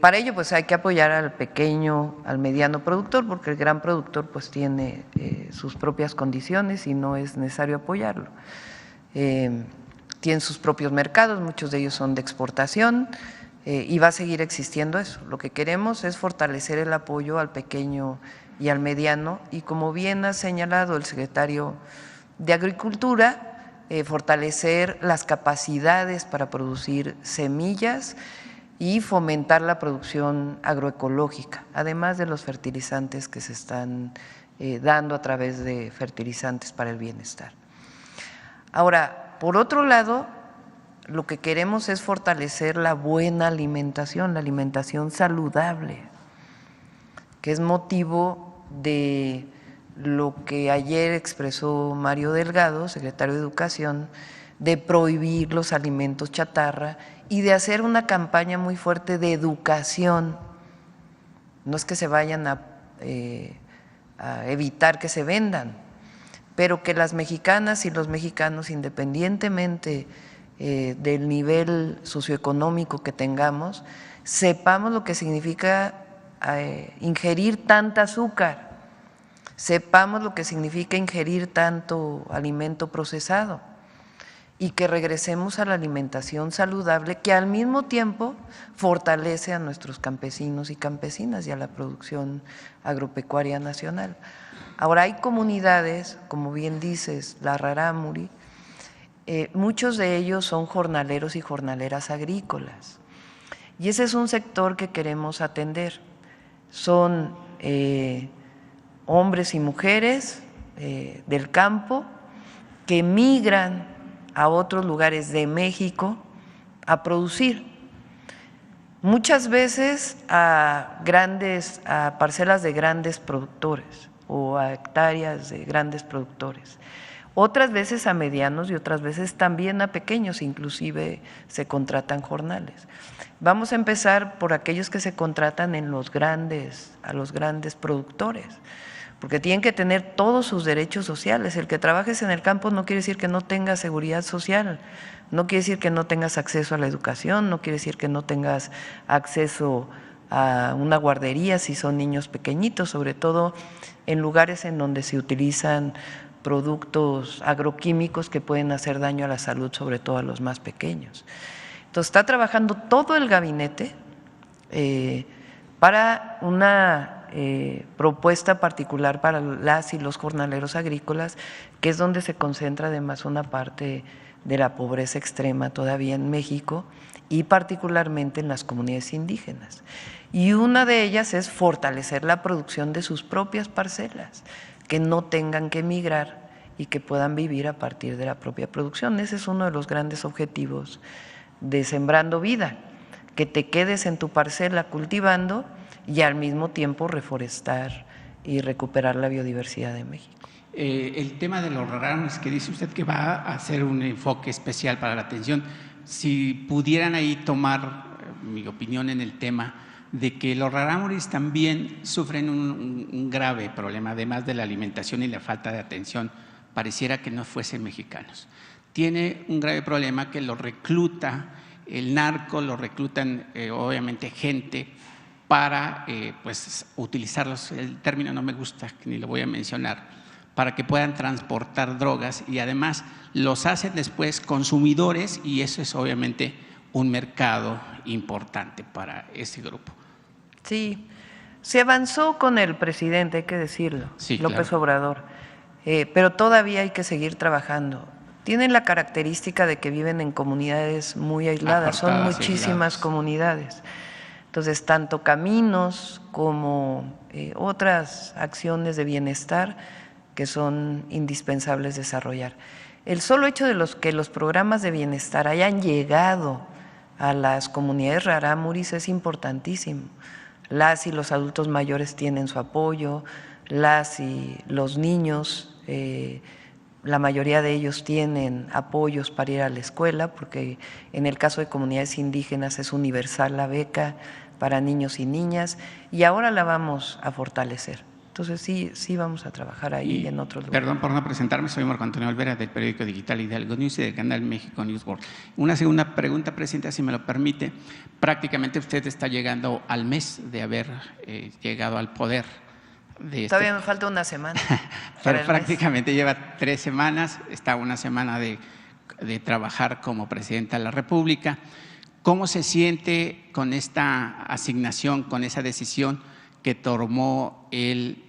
Para ello pues hay que apoyar al pequeño, al mediano productor, porque el gran productor pues tiene sus propias condiciones y no es necesario apoyarlo. Tienen sus propios mercados, muchos de ellos son de exportación y va a seguir existiendo eso. Lo que queremos es fortalecer el apoyo al pequeño y al mediano y, como bien ha señalado el secretario de Agricultura, fortalecer las capacidades para producir semillas y fomentar la producción agroecológica, además de los fertilizantes que se están dando a través de fertilizantes para el bienestar. Ahora, por otro lado, lo que queremos es fortalecer la buena alimentación, la alimentación saludable, que es motivo de lo que ayer expresó Mario Delgado, secretario de Educación, de prohibir los alimentos chatarra y de hacer una campaña muy fuerte de educación. No es que se vayan a evitar que se vendan, pero que las mexicanas y los mexicanos, independientemente del nivel socioeconómico que tengamos, sepamos lo que significa ingerir tanta azúcar, sepamos lo que significa ingerir tanto alimento procesado y que regresemos a la alimentación saludable que al mismo tiempo fortalece a nuestros campesinos y campesinas y a la producción agropecuaria nacional. Ahora, hay comunidades, como bien dices, la Rarámuri, muchos de ellos son jornaleros y jornaleras agrícolas y ese es un sector que queremos atender. Son hombres y mujeres del campo que migran a otros lugares de México a producir, muchas veces a parcelas de grandes productores o a hectáreas de grandes productores, otras veces a medianos y otras veces también a pequeños, inclusive se contratan jornales. Vamos a empezar por aquellos que se contratan a los grandes productores, porque tienen que tener todos sus derechos sociales. El que trabajes en el campo no quiere decir que no tengas seguridad social, no quiere decir que no tengas acceso a la educación, no quiere decir que no tengas acceso a una guardería si son niños pequeñitos, sobre todo en lugares en donde se utilizan productos agroquímicos que pueden hacer daño a la salud, sobre todo a los más pequeños. Entonces está trabajando todo el gabinete para una propuesta particular para las y los jornaleros agrícolas, que es donde se concentra además una parte de la pobreza extrema todavía en México y particularmente en las comunidades indígenas. Y una de ellas es fortalecer la producción de sus propias parcelas, que no tengan que emigrar y que puedan vivir a partir de la propia producción. Ese es uno de los grandes objetivos de Sembrando Vida, que te quedes en tu parcela cultivando y al mismo tiempo reforestar y recuperar la biodiversidad de México. El tema de los rarámuris que dice usted que va a hacer un enfoque especial para la atención, si pudieran ahí tomar mi opinión en el tema de que los rarámuris también sufren un grave problema, además de la alimentación y la falta de atención, pareciera que no fuesen mexicanos. Tiene un grave problema que los recluta el narco, lo reclutan obviamente gente para pues utilizarlos, el término no me gusta ni lo voy a mencionar, para que puedan transportar drogas y además los hacen después consumidores y eso es obviamente un mercado importante para ese grupo. Sí, se avanzó con el presidente, hay que decirlo, sí, López claro. Obrador, pero todavía hay que seguir trabajando. Tienen la característica de que viven en comunidades muy aisladas, son muchísimas comunidades. Entonces, tanto caminos como otras acciones de bienestar que son indispensables desarrollar. El solo hecho de que los programas de bienestar hayan llegado a las comunidades rarámuris es importantísimo. Las y los adultos mayores tienen su apoyo, las y los niños, la mayoría de ellos tienen apoyos para ir a la escuela, porque en el caso de comunidades indígenas es universal la beca para niños y niñas, y ahora la vamos a fortalecer. Entonces sí vamos a trabajar ahí y en otros lugares. Perdón por no presentarme, soy Marco Antonio Olvera del periódico digital Hidalgo News y del canal México News World. Una segunda pregunta, Presidenta, si me lo permite. Prácticamente usted está llegando al mes de haber llegado al poder. Todavía me falta una semana. Pero prácticamente lleva 3 semanas, está una semana de trabajar como Presidenta de la República. ¿Cómo se siente con esta asignación, con esa decisión que tomó el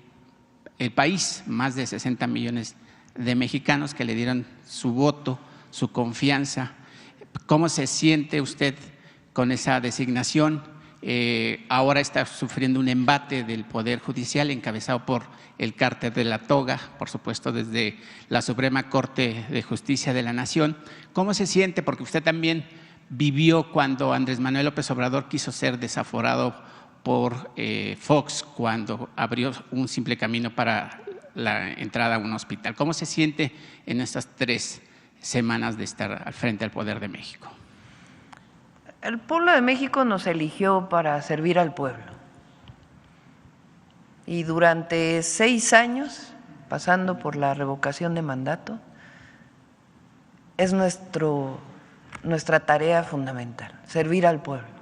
país, más de 60 millones de mexicanos que le dieron su voto, su confianza? ¿Cómo se siente usted con esa designación? Ahora está sufriendo un embate del Poder Judicial encabezado por el cártel de la toga, por supuesto desde la Suprema Corte de Justicia de la Nación. ¿Cómo se siente? Porque usted también vivió cuando Andrés Manuel López Obrador quiso ser desaforado por Fox cuando abrió un simple camino para la entrada a un hospital. ¿Cómo se siente en estas 3 semanas de estar al frente del Poder de México? El pueblo de México nos eligió para servir al pueblo. Y durante 6 años, pasando por la revocación de mandato, es nuestra tarea fundamental, servir al pueblo.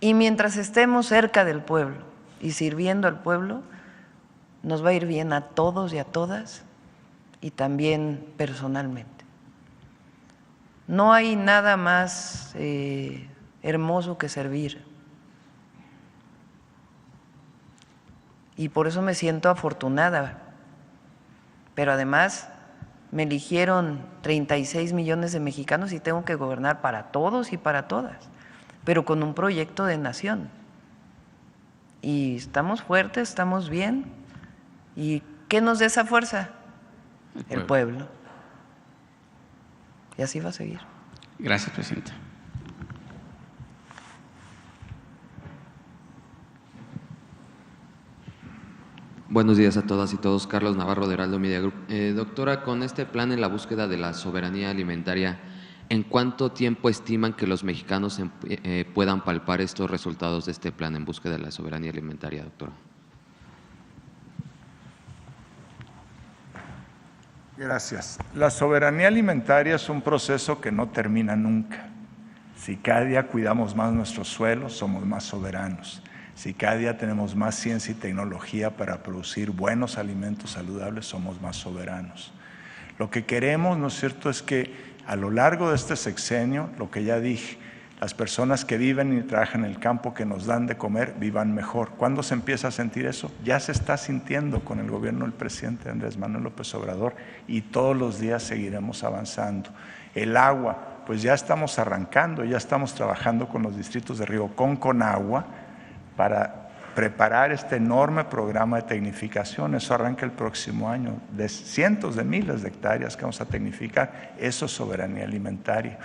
Y mientras estemos cerca del pueblo y sirviendo al pueblo, nos va a ir bien a todos y a todas, y también personalmente. No hay nada más hermoso que servir. Y por eso me siento afortunada. Pero además me eligieron 36 millones de mexicanos y tengo que gobernar para todos y para todas, pero con un proyecto de nación. Y estamos fuertes, estamos bien. ¿Y qué nos da esa fuerza? El pueblo. Y así va a seguir. Gracias, Presidenta. Buenos días a todas y todos. Carlos Navarro de Heraldo Media Group. Doctora, con este plan en la búsqueda de la soberanía alimentaria, ¿en cuánto tiempo estiman que los mexicanos puedan palpar estos resultados de este plan en búsqueda de la soberanía alimentaria, doctora? Gracias. La soberanía alimentaria es un proceso que no termina nunca. Si cada día cuidamos más nuestros suelos, somos más soberanos. Si cada día tenemos más ciencia y tecnología para producir buenos alimentos saludables, somos más soberanos. Lo que queremos, ¿no es cierto?, es que a lo largo de este sexenio, lo que ya dije, las personas que viven y trabajan en el campo, que nos dan de comer, vivan mejor. ¿Cuándo se empieza a sentir eso? Ya se está sintiendo con el gobierno del presidente Andrés Manuel López Obrador, y todos los días seguiremos avanzando. El agua, pues ya estamos arrancando, ya estamos trabajando con los distritos de riego con Conagua para preparar este enorme programa de tecnificación. Eso arranca el próximo año, de cientos de miles de hectáreas que vamos a tecnificar. Eso es soberanía alimentaria.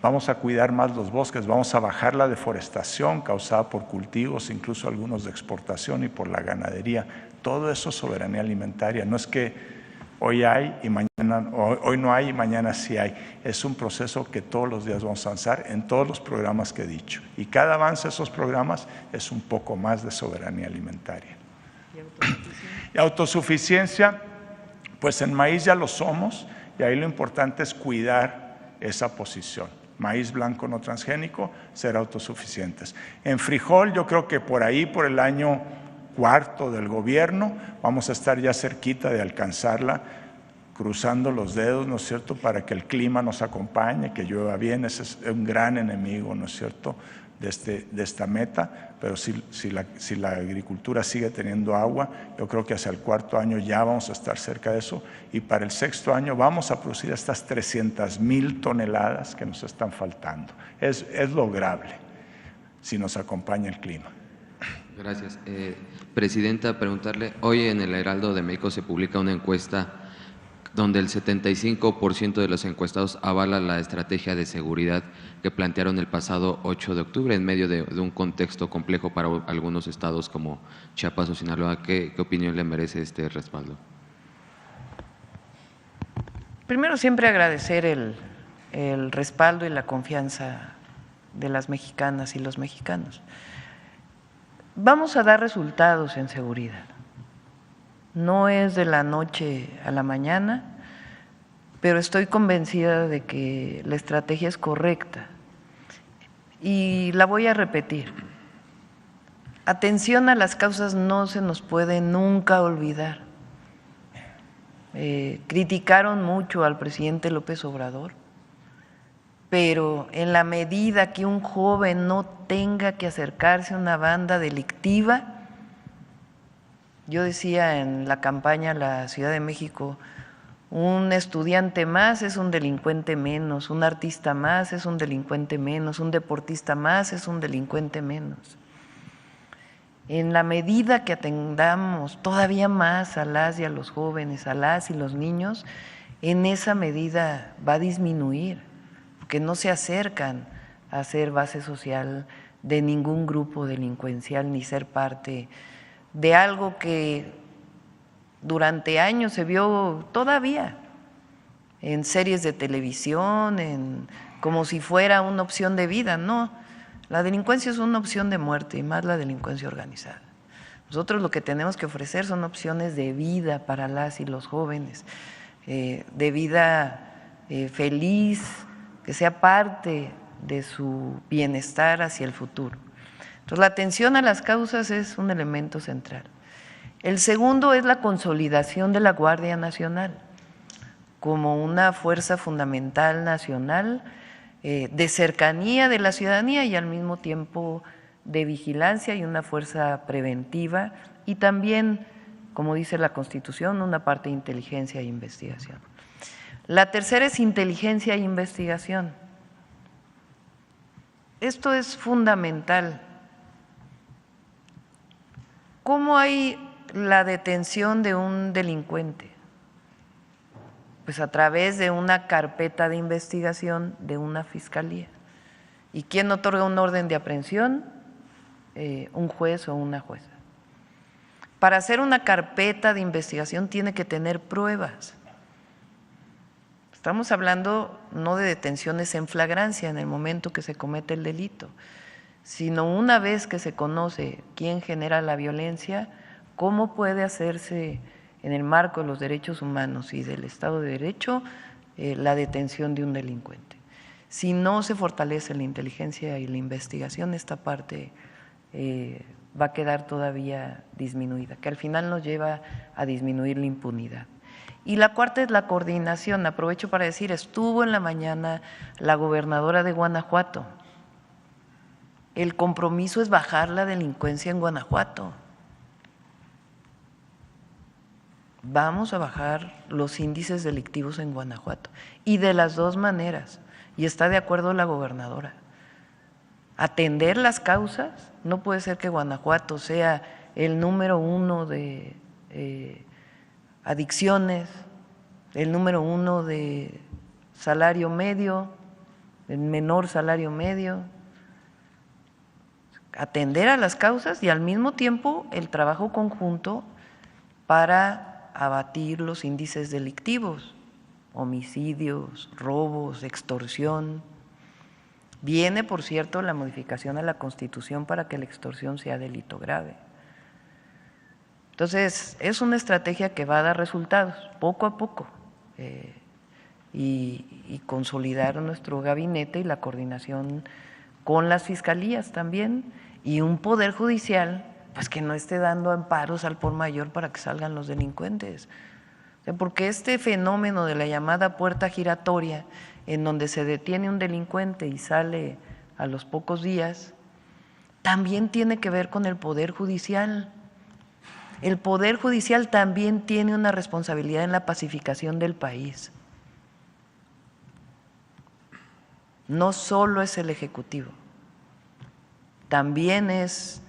Vamos a cuidar más los bosques, vamos a bajar la deforestación causada por cultivos, incluso algunos de exportación, y por la ganadería. Todo eso es soberanía alimentaria. No es que hoy hay y mañana, hoy no hay y mañana sí hay. Es un proceso que todos los días vamos a avanzar en todos los programas que he dicho. Y cada avance de esos programas es un poco más de soberanía alimentaria. Y autosuficiencia, pues en maíz ya lo somos, y ahí lo importante es cuidar esa posición. Maíz blanco no transgénico, ser autosuficientes. En frijol, yo creo que por ahí, por el año 4 del gobierno, vamos a estar ya cerquita de alcanzarla, cruzando los dedos, ¿no es cierto?, para que el clima nos acompañe, que llueva bien. Ese es un gran enemigo, ¿no es cierto?, de esta meta. Pero si la agricultura sigue teniendo agua, yo creo que hacia el 4.º año ya vamos a estar cerca de eso, y para el 6.º año vamos a producir estas 300,000 toneladas que nos están faltando. Es lograble si nos acompaña el clima. Gracias. Presidenta, preguntarle, hoy en el Heraldo de México se publica una encuesta donde el 75% de los encuestados avala la estrategia de seguridad que plantearon el pasado 8 de octubre en medio de un contexto complejo para algunos estados como Chiapas o Sinaloa. ¿Qué opinión le merece este respaldo? Primero, siempre agradecer el respaldo y la confianza de las mexicanas y los mexicanos. Vamos a dar resultados en seguridad. no es de la noche a la mañana, pero estoy convencida de que la estrategia es correcta y la voy a repetir. Atención a las causas no se nos puede nunca olvidar. Criticaron mucho al presidente López Obrador, pero en la medida que un joven no tenga que acercarse a una banda delictiva, yo decía en la campaña a la Ciudad de México, un estudiante más es un delincuente menos, un artista más es un delincuente menos, un deportista más es un delincuente menos. En la medida que atendamos todavía más a las y a los jóvenes, a las y los niños, en esa medida va a disminuir, porque no se acercan a ser base social de ningún grupo delincuencial ni ser parte de algo que durante años se vio todavía en series de televisión, como si fuera una opción de vida. No, la delincuencia es una opción de muerte y más la delincuencia organizada. Nosotros lo que tenemos que ofrecer son opciones de vida para las y los jóvenes, de vida feliz, que sea parte de su bienestar hacia el futuro. Entonces, la atención a las causas es un elemento central. El segundo es la consolidación de la Guardia Nacional como una fuerza fundamental nacional de cercanía de la ciudadanía y al mismo tiempo de vigilancia y una fuerza preventiva y también, como dice la Constitución, una parte de inteligencia e investigación. La tercera es inteligencia e investigación. Esto es fundamental. ¿Cómo hay la detención de un delincuente? Pues a través de una carpeta de investigación de una fiscalía. ¿Y quién otorga un orden de aprehensión? Un juez o una jueza. Para hacer una carpeta de investigación tiene que tener pruebas. Estamos hablando no de detenciones en flagrancia en el momento que se comete el delito, sino una vez que se conoce quién genera la violencia, cómo puede hacerse en el marco de los derechos humanos y del Estado de Derecho la detención de un delincuente. Si no se fortalece la inteligencia y la investigación, esta parte va a quedar todavía disminuida, que al final nos lleva a disminuir la impunidad. Y la cuarta es la coordinación. Aprovecho para decir, estuvo en la mañana la gobernadora de Guanajuato. El compromiso es bajar la delincuencia en Guanajuato. Vamos a bajar los índices delictivos en Guanajuato y de las dos maneras, y está de acuerdo la gobernadora. Atender las causas, no puede ser que Guanajuato sea el número 1 de adicciones, el número 1 de salario medio, el menor salario medio. Atender a las causas y al mismo tiempo el trabajo conjunto para abatir los índices delictivos, homicidios, robos, extorsión. Viene, por cierto, la modificación a la Constitución para que la extorsión sea delito grave. Entonces, es una estrategia que va a dar resultados poco a poco y consolidar nuestro gabinete y la coordinación con las fiscalías también y un poder judicial pues que no esté dando amparos al por mayor para que salgan los delincuentes. Porque este fenómeno de la llamada puerta giratoria, en donde se detiene un delincuente y sale a los pocos días, también tiene que ver con el Poder Judicial. El Poder Judicial también tiene una responsabilidad en la pacificación del país. No solo es el Ejecutivo, también es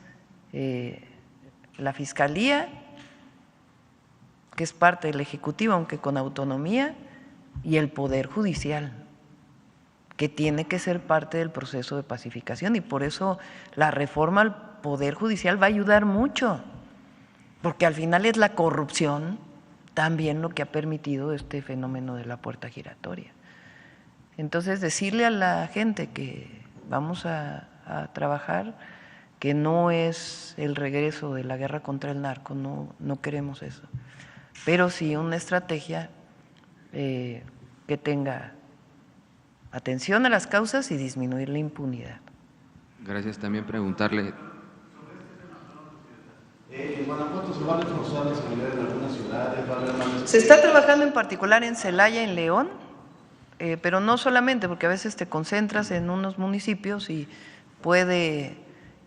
la Fiscalía, que es parte del Ejecutivo, aunque con autonomía, y el Poder Judicial, que tiene que ser parte del proceso de pacificación. Y por eso la reforma al Poder Judicial va a ayudar mucho, porque al final es la corrupción también lo que ha permitido este fenómeno de la puerta giratoria. Entonces, decirle a la gente que vamos a trabajar, que no es el regreso de la guerra contra el narco, no queremos eso. pero sí una estrategia que tenga atención a las causas y disminuir la impunidad. Gracias. También preguntarle… ¿En Guanajuato se van a reforzar la seguridad en algunas ciudades? ¿Va a haber más? Se está trabajando en particular en Celaya, en León, pero no solamente, porque a veces te concentras en unos municipios y puede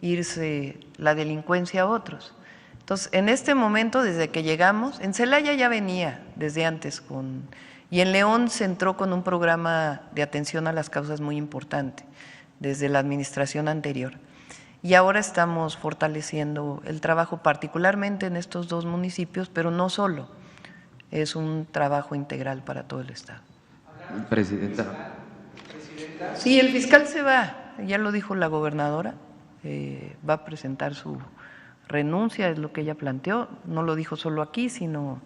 irse la delincuencia a otros. Entonces, en este momento, desde que llegamos, en Celaya ya venía desde antes y en León se entró con un programa de atención a las causas muy importante, desde la administración anterior. Y ahora estamos fortaleciendo el trabajo, particularmente en estos dos municipios, pero no solo, es un trabajo integral para todo el Estado. Presidenta. Sí, el fiscal se va, ya lo dijo la gobernadora, va a presentar su renuncia, es lo que ella planteó, no lo dijo solo aquí, sino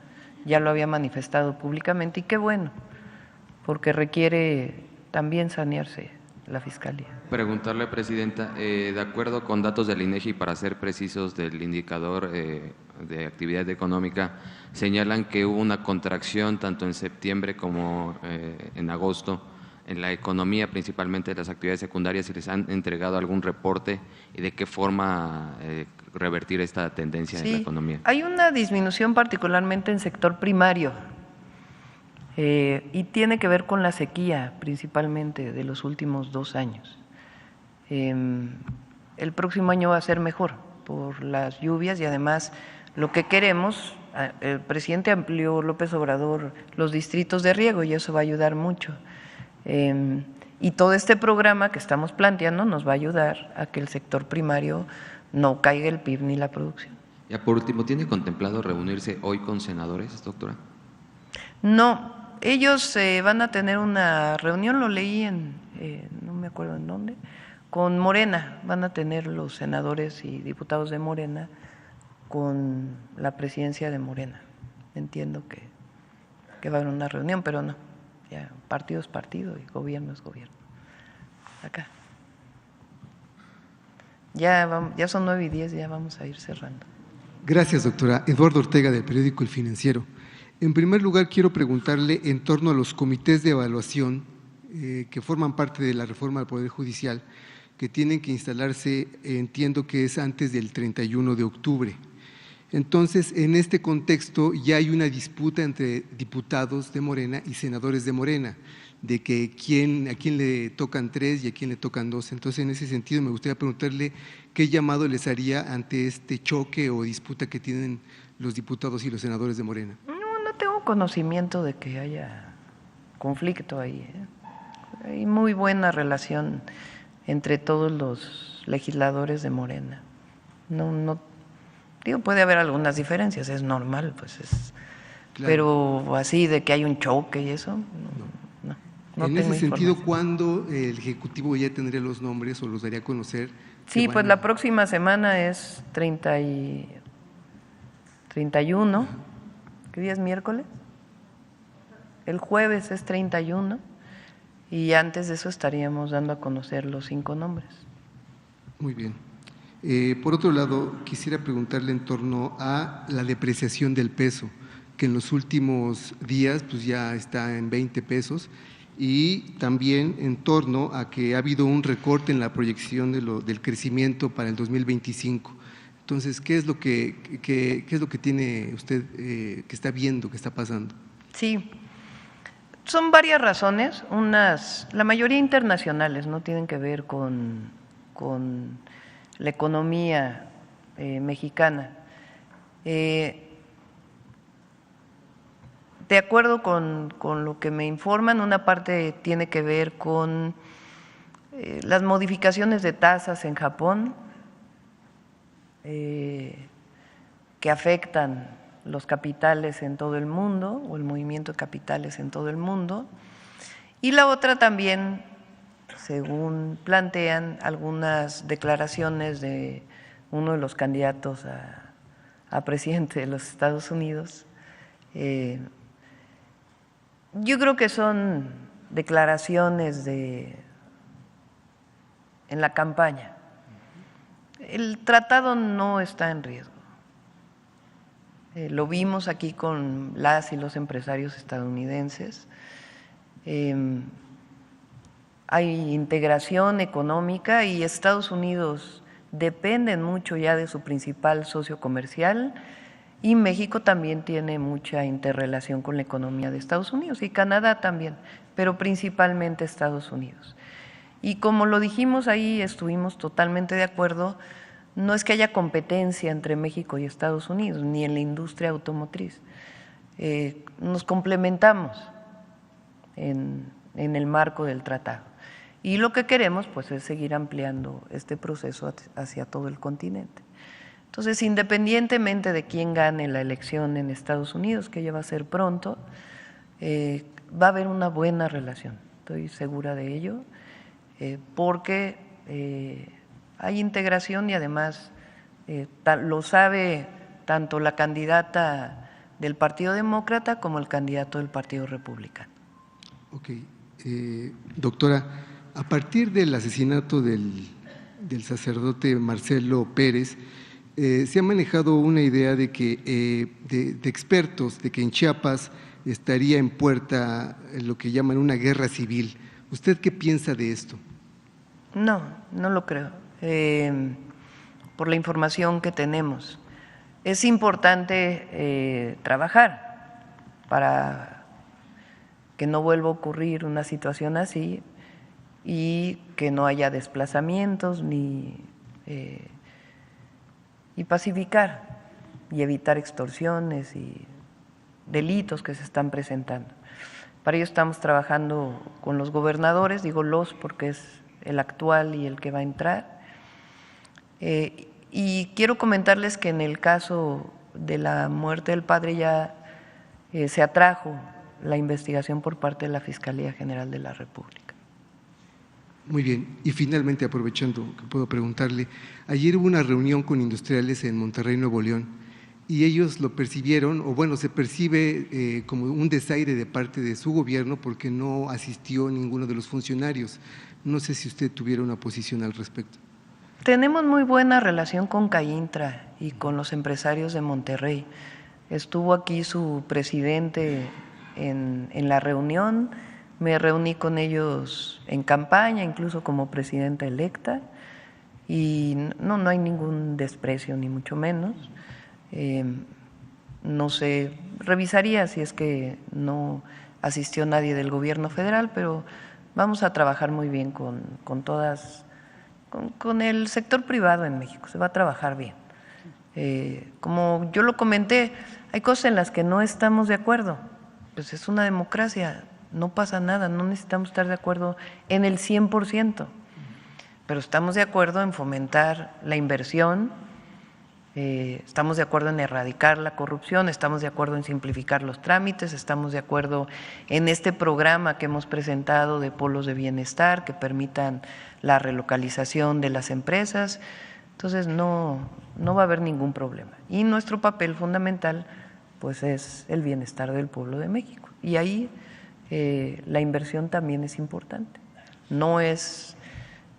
ya lo había manifestado públicamente, y qué bueno, porque requiere también sanearse la Fiscalía. Preguntarle, Presidenta, de acuerdo con datos del INEGI, para ser precisos, del indicador de actividad económica, señalan que hubo una contracción tanto en septiembre como en agosto en la economía, principalmente de las actividades secundarias. ¿Si les han entregado algún reporte y de qué forma revertir esta tendencia en la economía? Hay una disminución particularmente en sector primario, y tiene que ver con la sequía principalmente de los últimos 2 años. El próximo año va a ser mejor por las lluvias y además lo que queremos, el presidente amplió, López Obrador, los distritos de riego y eso va a ayudar mucho. Y todo este programa que estamos planteando nos va a ayudar a que el sector primario no caiga el PIB ni la producción. Ya por último, ¿tiene contemplado reunirse hoy con senadores, doctora? No, ellos van a tener una reunión, lo leí no me acuerdo en dónde, con Morena, van a tener los senadores y diputados de Morena con la presidencia de Morena. Entiendo que va a haber una reunión, pero no, ya partido es partido y gobierno es gobierno. Acá. Ya son 9:10, ya vamos a ir cerrando. Gracias, doctora. Eduardo Ortega, del periódico El Financiero. En primer lugar, quiero preguntarle en torno a los comités de evaluación que forman parte de la reforma del Poder Judicial, que tienen que instalarse, entiendo que es antes del 31 de octubre. Entonces, en este contexto ya hay una disputa entre diputados de Morena y senadores de Morena, de que a quién le tocan 3 y a quién le tocan 2. Entonces, en ese sentido, me gustaría preguntarle qué llamado les haría ante este choque o disputa que tienen los diputados y los senadores de Morena. No tengo conocimiento de que haya conflicto ahí. Hay muy buena relación entre todos los legisladores de Morena. No digo, puede haber algunas diferencias, es normal, pues claro. Pero así de que hay un choque y eso, no en tengo ese sentido, información. ¿cuándo el Ejecutivo ya tendría los nombres o los daría a conocer? Sí, pues la próxima semana es 31. ¿Qué día es miércoles? El jueves es 31 y antes de eso estaríamos dando a conocer los 5 nombres. Muy bien. Por otro lado, quisiera preguntarle en torno a la depreciación del peso, que en los últimos días pues ya está en 20 pesos, y también en torno a que ha habido un recorte en la proyección del crecimiento para el 2025. Entonces, ¿qué es lo que tiene usted que está viendo, que está pasando? Sí, son varias razones, la mayoría internacionales, no tienen que ver con la economía mexicana. De acuerdo con lo que me informan, una parte tiene que ver con las modificaciones de tasas en Japón, que afectan los capitales en todo el mundo o el movimiento de capitales en todo el mundo, y la otra también, según plantean algunas declaraciones de uno de los candidatos a presidente de los Estados Unidos. Yo creo que son declaraciones en la campaña. El tratado no está en riesgo. Lo vimos aquí con las y los empresarios estadounidenses. Hay integración económica y Estados Unidos depende mucho ya de su principal socio comercial y México también tiene mucha interrelación con la economía de Estados Unidos y Canadá también, pero principalmente Estados Unidos. Y como lo dijimos ahí, estuvimos totalmente de acuerdo, no es que haya competencia entre México y Estados Unidos, ni en la industria automotriz. Nos complementamos en el marco del tratado. Y lo que queremos pues es seguir ampliando este proceso hacia todo el continente. Entonces, independientemente de quién gane la elección en Estados Unidos, que ya va a ser pronto, va a haber una buena relación, estoy segura de ello, porque hay integración y además lo sabe tanto la candidata del Partido Demócrata como el candidato del Partido Republicano. Ok. Doctora, a partir del asesinato del sacerdote Marcelo Pérez, se ha manejado una idea de que de expertos de que en Chiapas estaría en puerta lo que llaman una guerra civil. ¿Usted qué piensa de esto? No, no lo creo. Por la información que tenemos, es importante trabajar para que no vuelva a ocurrir una situación así y que no haya desplazamientos y pacificar y evitar extorsiones y delitos que se están presentando. Para ello estamos trabajando con los gobernadores, digo los porque es el actual y el que va a entrar. Y quiero comentarles que en el caso de la muerte del padre ya se atrajo la investigación por parte de la Fiscalía General de la República. Muy bien, y finalmente, aprovechando que puedo preguntarle, ayer hubo una reunión con industriales en Monterrey, Nuevo León, y ellos lo percibieron, o bueno, se percibe como un desaire de parte de su gobierno porque no asistió ninguno de los funcionarios. No sé si usted tuviera una posición al respecto. Tenemos muy buena relación con CAINTRA y con los empresarios de Monterrey. Estuvo aquí su presidente en la reunión, me reuní con ellos en campaña, incluso como presidenta electa, y no hay ningún desprecio, ni mucho menos. No sé, revisaría si es que no asistió nadie del gobierno federal, pero vamos a trabajar muy bien con todas, con el sector privado en México, se va a trabajar bien. Como yo lo comenté, hay cosas en las que no estamos de acuerdo, pues es una democracia, no pasa nada, no necesitamos estar de acuerdo en el 100%, pero estamos de acuerdo en fomentar la inversión, estamos de acuerdo en erradicar la corrupción, estamos de acuerdo en simplificar los trámites, estamos de acuerdo en este programa que hemos presentado de polos de bienestar que permitan la relocalización de las empresas. Entonces no va a haber ningún problema. Y nuestro papel fundamental pues es el bienestar del pueblo de México. Y ahí la inversión también es importante. No es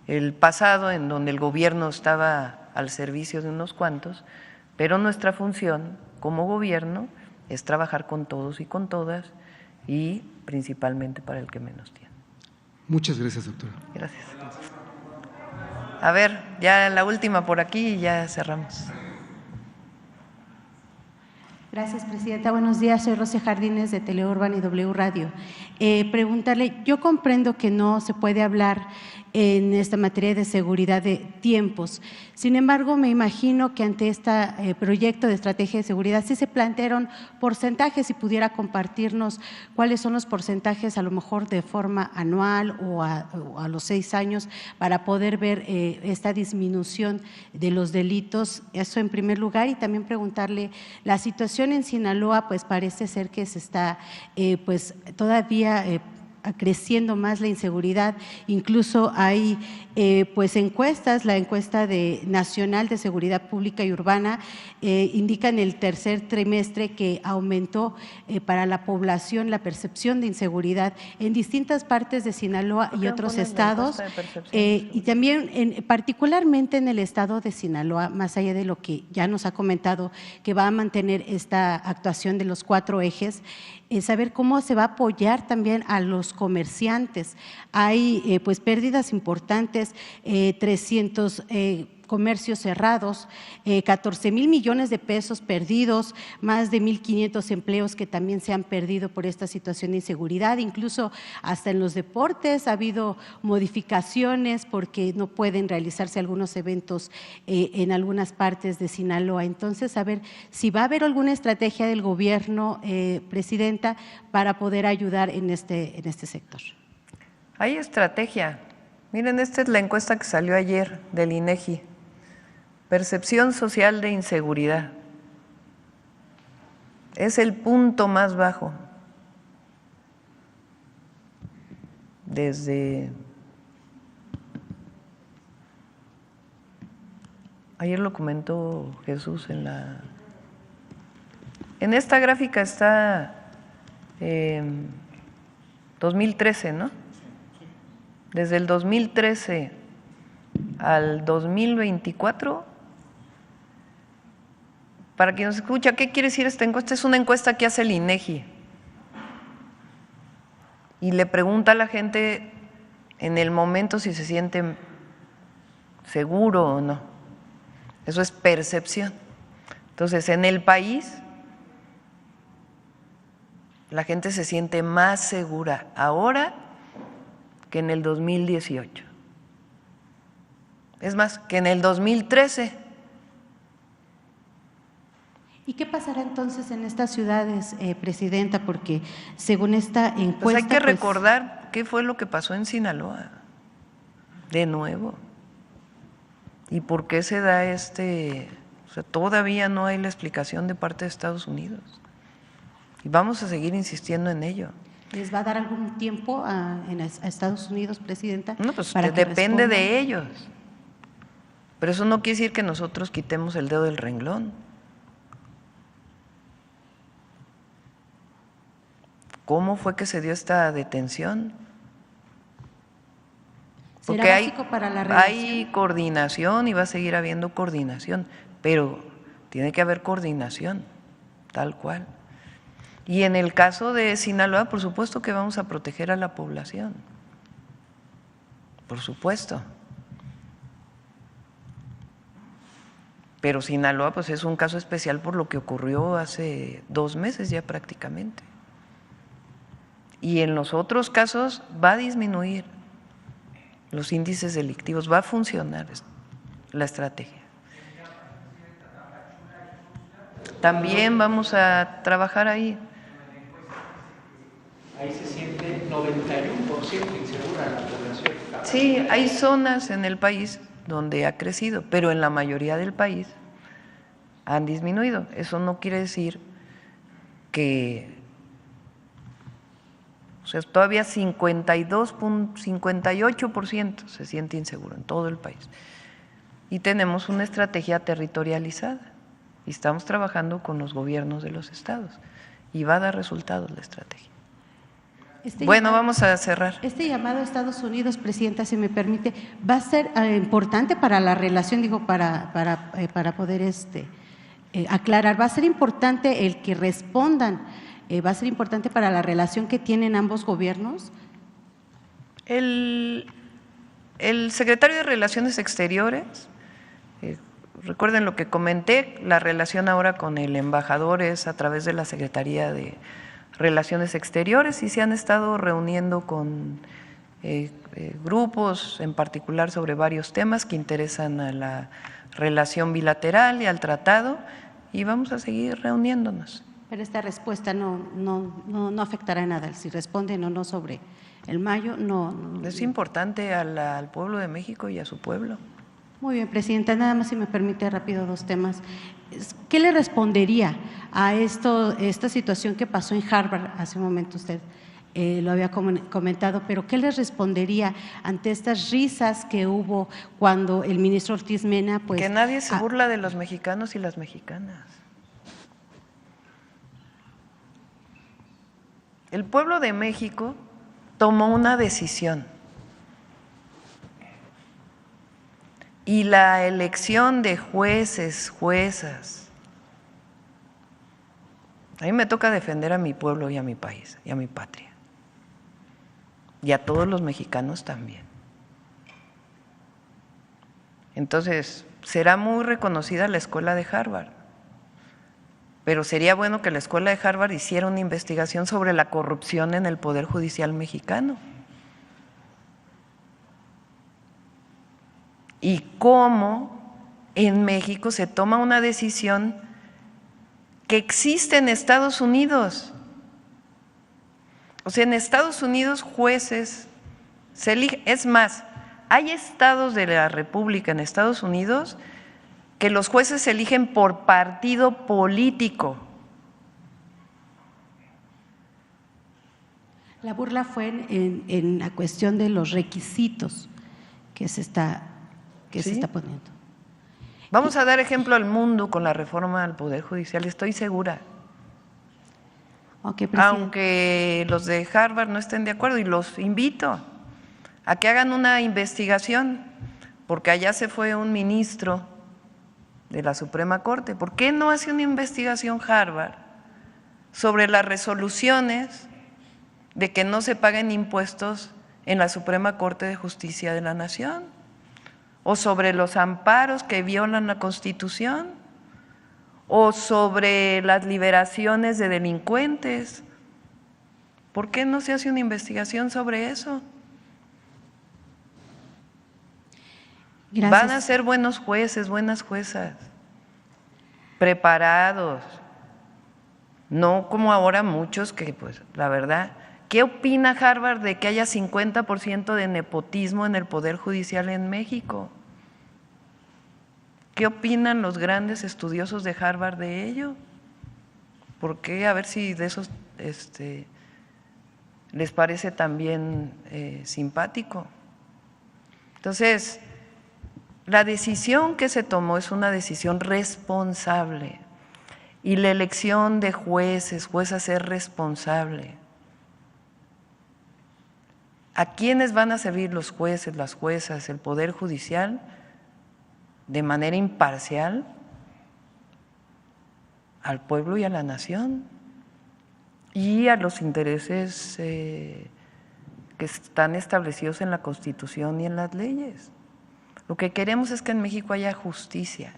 el pasado en donde el gobierno estaba al servicio de unos cuantos, pero nuestra función como gobierno es trabajar con todos y con todas y principalmente para el que menos tiene. Muchas gracias, doctora. Gracias. A ver, ya la última por aquí y ya cerramos. Gracias, presidenta. Buenos días, soy Rosia Jardines de Teleurban y W Radio. Preguntarle, yo comprendo que no se puede hablar en esta materia de seguridad de tiempos. Sin embargo, me imagino que ante este proyecto de estrategia de seguridad sí se plantearon porcentajes, si pudiera compartirnos cuáles son los porcentajes a lo mejor de forma anual o a los 6 años para poder ver esta disminución de los delitos. Eso en primer lugar, y también preguntarle, la situación en Sinaloa pues parece ser que se está pues todavía creciendo más la inseguridad. Incluso hay pues encuestas, la encuesta nacional de seguridad pública y urbana indica en el tercer trimestre que aumentó para la población la percepción de inseguridad en distintas partes de Sinaloa y otros estados, y también particularmente en el estado de Sinaloa, más allá de lo que ya nos ha comentado, que va a mantener esta actuación de los 4 ejes, saber cómo se va a apoyar también a los comerciantes. Hay pues pérdidas importantes, 300 comercios cerrados, 14,000 millones de pesos perdidos, más de 1,500 empleos que también se han perdido por esta situación de inseguridad, incluso hasta en los deportes ha habido modificaciones porque no pueden realizarse algunos eventos en algunas partes de Sinaloa. Entonces, a ver si va a haber alguna estrategia del gobierno, Presidenta, para poder ayudar en este sector. Hay estrategia. Miren, esta es la encuesta que salió ayer del INEGI. Percepción social de inseguridad. Es el punto más bajo desde… Ayer lo comentó Jesús en esta gráfica está 2013, ¿no? Desde el 2013 al 2024, para quien nos escucha, ¿qué quiere decir esta encuesta? Es una encuesta que hace el INEGI y le pregunta a la gente en el momento si se siente seguro o no. Eso es percepción. Entonces, en el país, la gente se siente más segura ahora que en el 2018. Es más, que en el 2013. ¿Y qué pasará entonces en estas ciudades, Presidenta? Porque según esta encuesta… Pues hay que recordar qué fue lo que pasó en Sinaloa, de nuevo. ¿Y por qué se da o sea, todavía no hay la explicación de parte de Estados Unidos? Y vamos a seguir insistiendo en ello. ¿Les va a dar algún tiempo a Estados Unidos, Presidenta? No, pues para depende de ellos. Pero eso no quiere decir que nosotros quitemos el dedo del renglón. ¿Cómo fue que se dio esta detención? Porque hay coordinación y va a seguir habiendo coordinación, pero tiene que haber coordinación, tal cual. Y en el caso de Sinaloa, por supuesto que vamos a proteger a la población, por supuesto. Pero Sinaloa pues es un caso especial por lo que ocurrió hace 2 meses ya prácticamente. Y en los otros casos va a disminuir los índices delictivos, va a funcionar la estrategia. También vamos a trabajar ahí. Ahí se siente 91% insegura la población. Sí, hay zonas en el país donde ha crecido, pero en la mayoría del país han disminuido. Eso no quiere decir que… O sea, todavía 58% se siente inseguro en todo el país. Y tenemos una estrategia territorializada y estamos trabajando con los gobiernos de los estados y va a dar resultados la estrategia. Vamos a cerrar. Este llamado a Estados Unidos, Presidenta, si me permite, va a ser importante para la relación, digo, para poder aclarar, va a ser importante el que respondan. ¿Va a ser importante para la relación que tienen ambos gobiernos? El secretario de Relaciones Exteriores, recuerden lo que comenté, la relación ahora con el embajador es a través de la Secretaría de Relaciones Exteriores y se han estado reuniendo con grupos en particular sobre varios temas que interesan a la relación bilateral y al tratado y vamos a seguir reuniéndonos. Pero esta respuesta no afectará en nada, si responden o no sobre el mayo, no. Es importante al pueblo de México y a su pueblo. Muy bien, Presidenta, nada más si me permite rápido 2 temas. ¿Qué le respondería a esta situación que pasó en Harvard hace un momento usted? lo había comentado, pero ¿qué les respondería ante estas risas que hubo cuando el ministro Ortiz Mena… pues que nadie se burla de los mexicanos y las mexicanas. El pueblo de México tomó una decisión y la elección de jueces, juezas, a mí me toca defender a mi pueblo y a mi país y a mi patria y a todos los mexicanos también. Entonces, será muy reconocida la escuela de Harvard, pero sería bueno que la escuela de Harvard hiciera una investigación sobre la corrupción en el Poder Judicial mexicano y cómo en México se toma una decisión que existe en Estados Unidos. O sea, en Estados Unidos jueces se eligen, es más, hay estados de la República en Estados Unidos que los jueces se eligen por partido político. La burla fue en la cuestión de los requisitos que se está poniendo. Vamos a dar ejemplo al mundo con la reforma al Poder Judicial, estoy segura. Okay, aunque los de Harvard no estén de acuerdo, y los invito a que hagan una investigación, porque allá se fue un ministro de la Suprema Corte. ¿Por qué no hace una investigación Harvard sobre las resoluciones de que no se paguen impuestos en la Suprema Corte de Justicia de la Nación? ¿O sobre los amparos que violan la Constitución? ¿O sobre las liberaciones de delincuentes? ¿Por qué no se hace una investigación sobre eso? Gracias. Van a ser buenos jueces, buenas juezas, preparados, no como ahora muchos que, pues, la verdad, ¿qué opina Harvard de que haya 50% de nepotismo en el Poder Judicial en México? ¿Qué opinan los grandes estudiosos de Harvard de ello? ¿Por qué? A ver si de esos les parece también simpático. Entonces, la decisión que se tomó es una decisión responsable y la elección de jueces, juezas es responsable. ¿A quiénes van a servir los jueces, las juezas, el Poder Judicial? De manera imparcial al pueblo y a la nación y a los intereses que están establecidos en la Constitución y en las leyes. Lo que queremos es que en México haya justicia,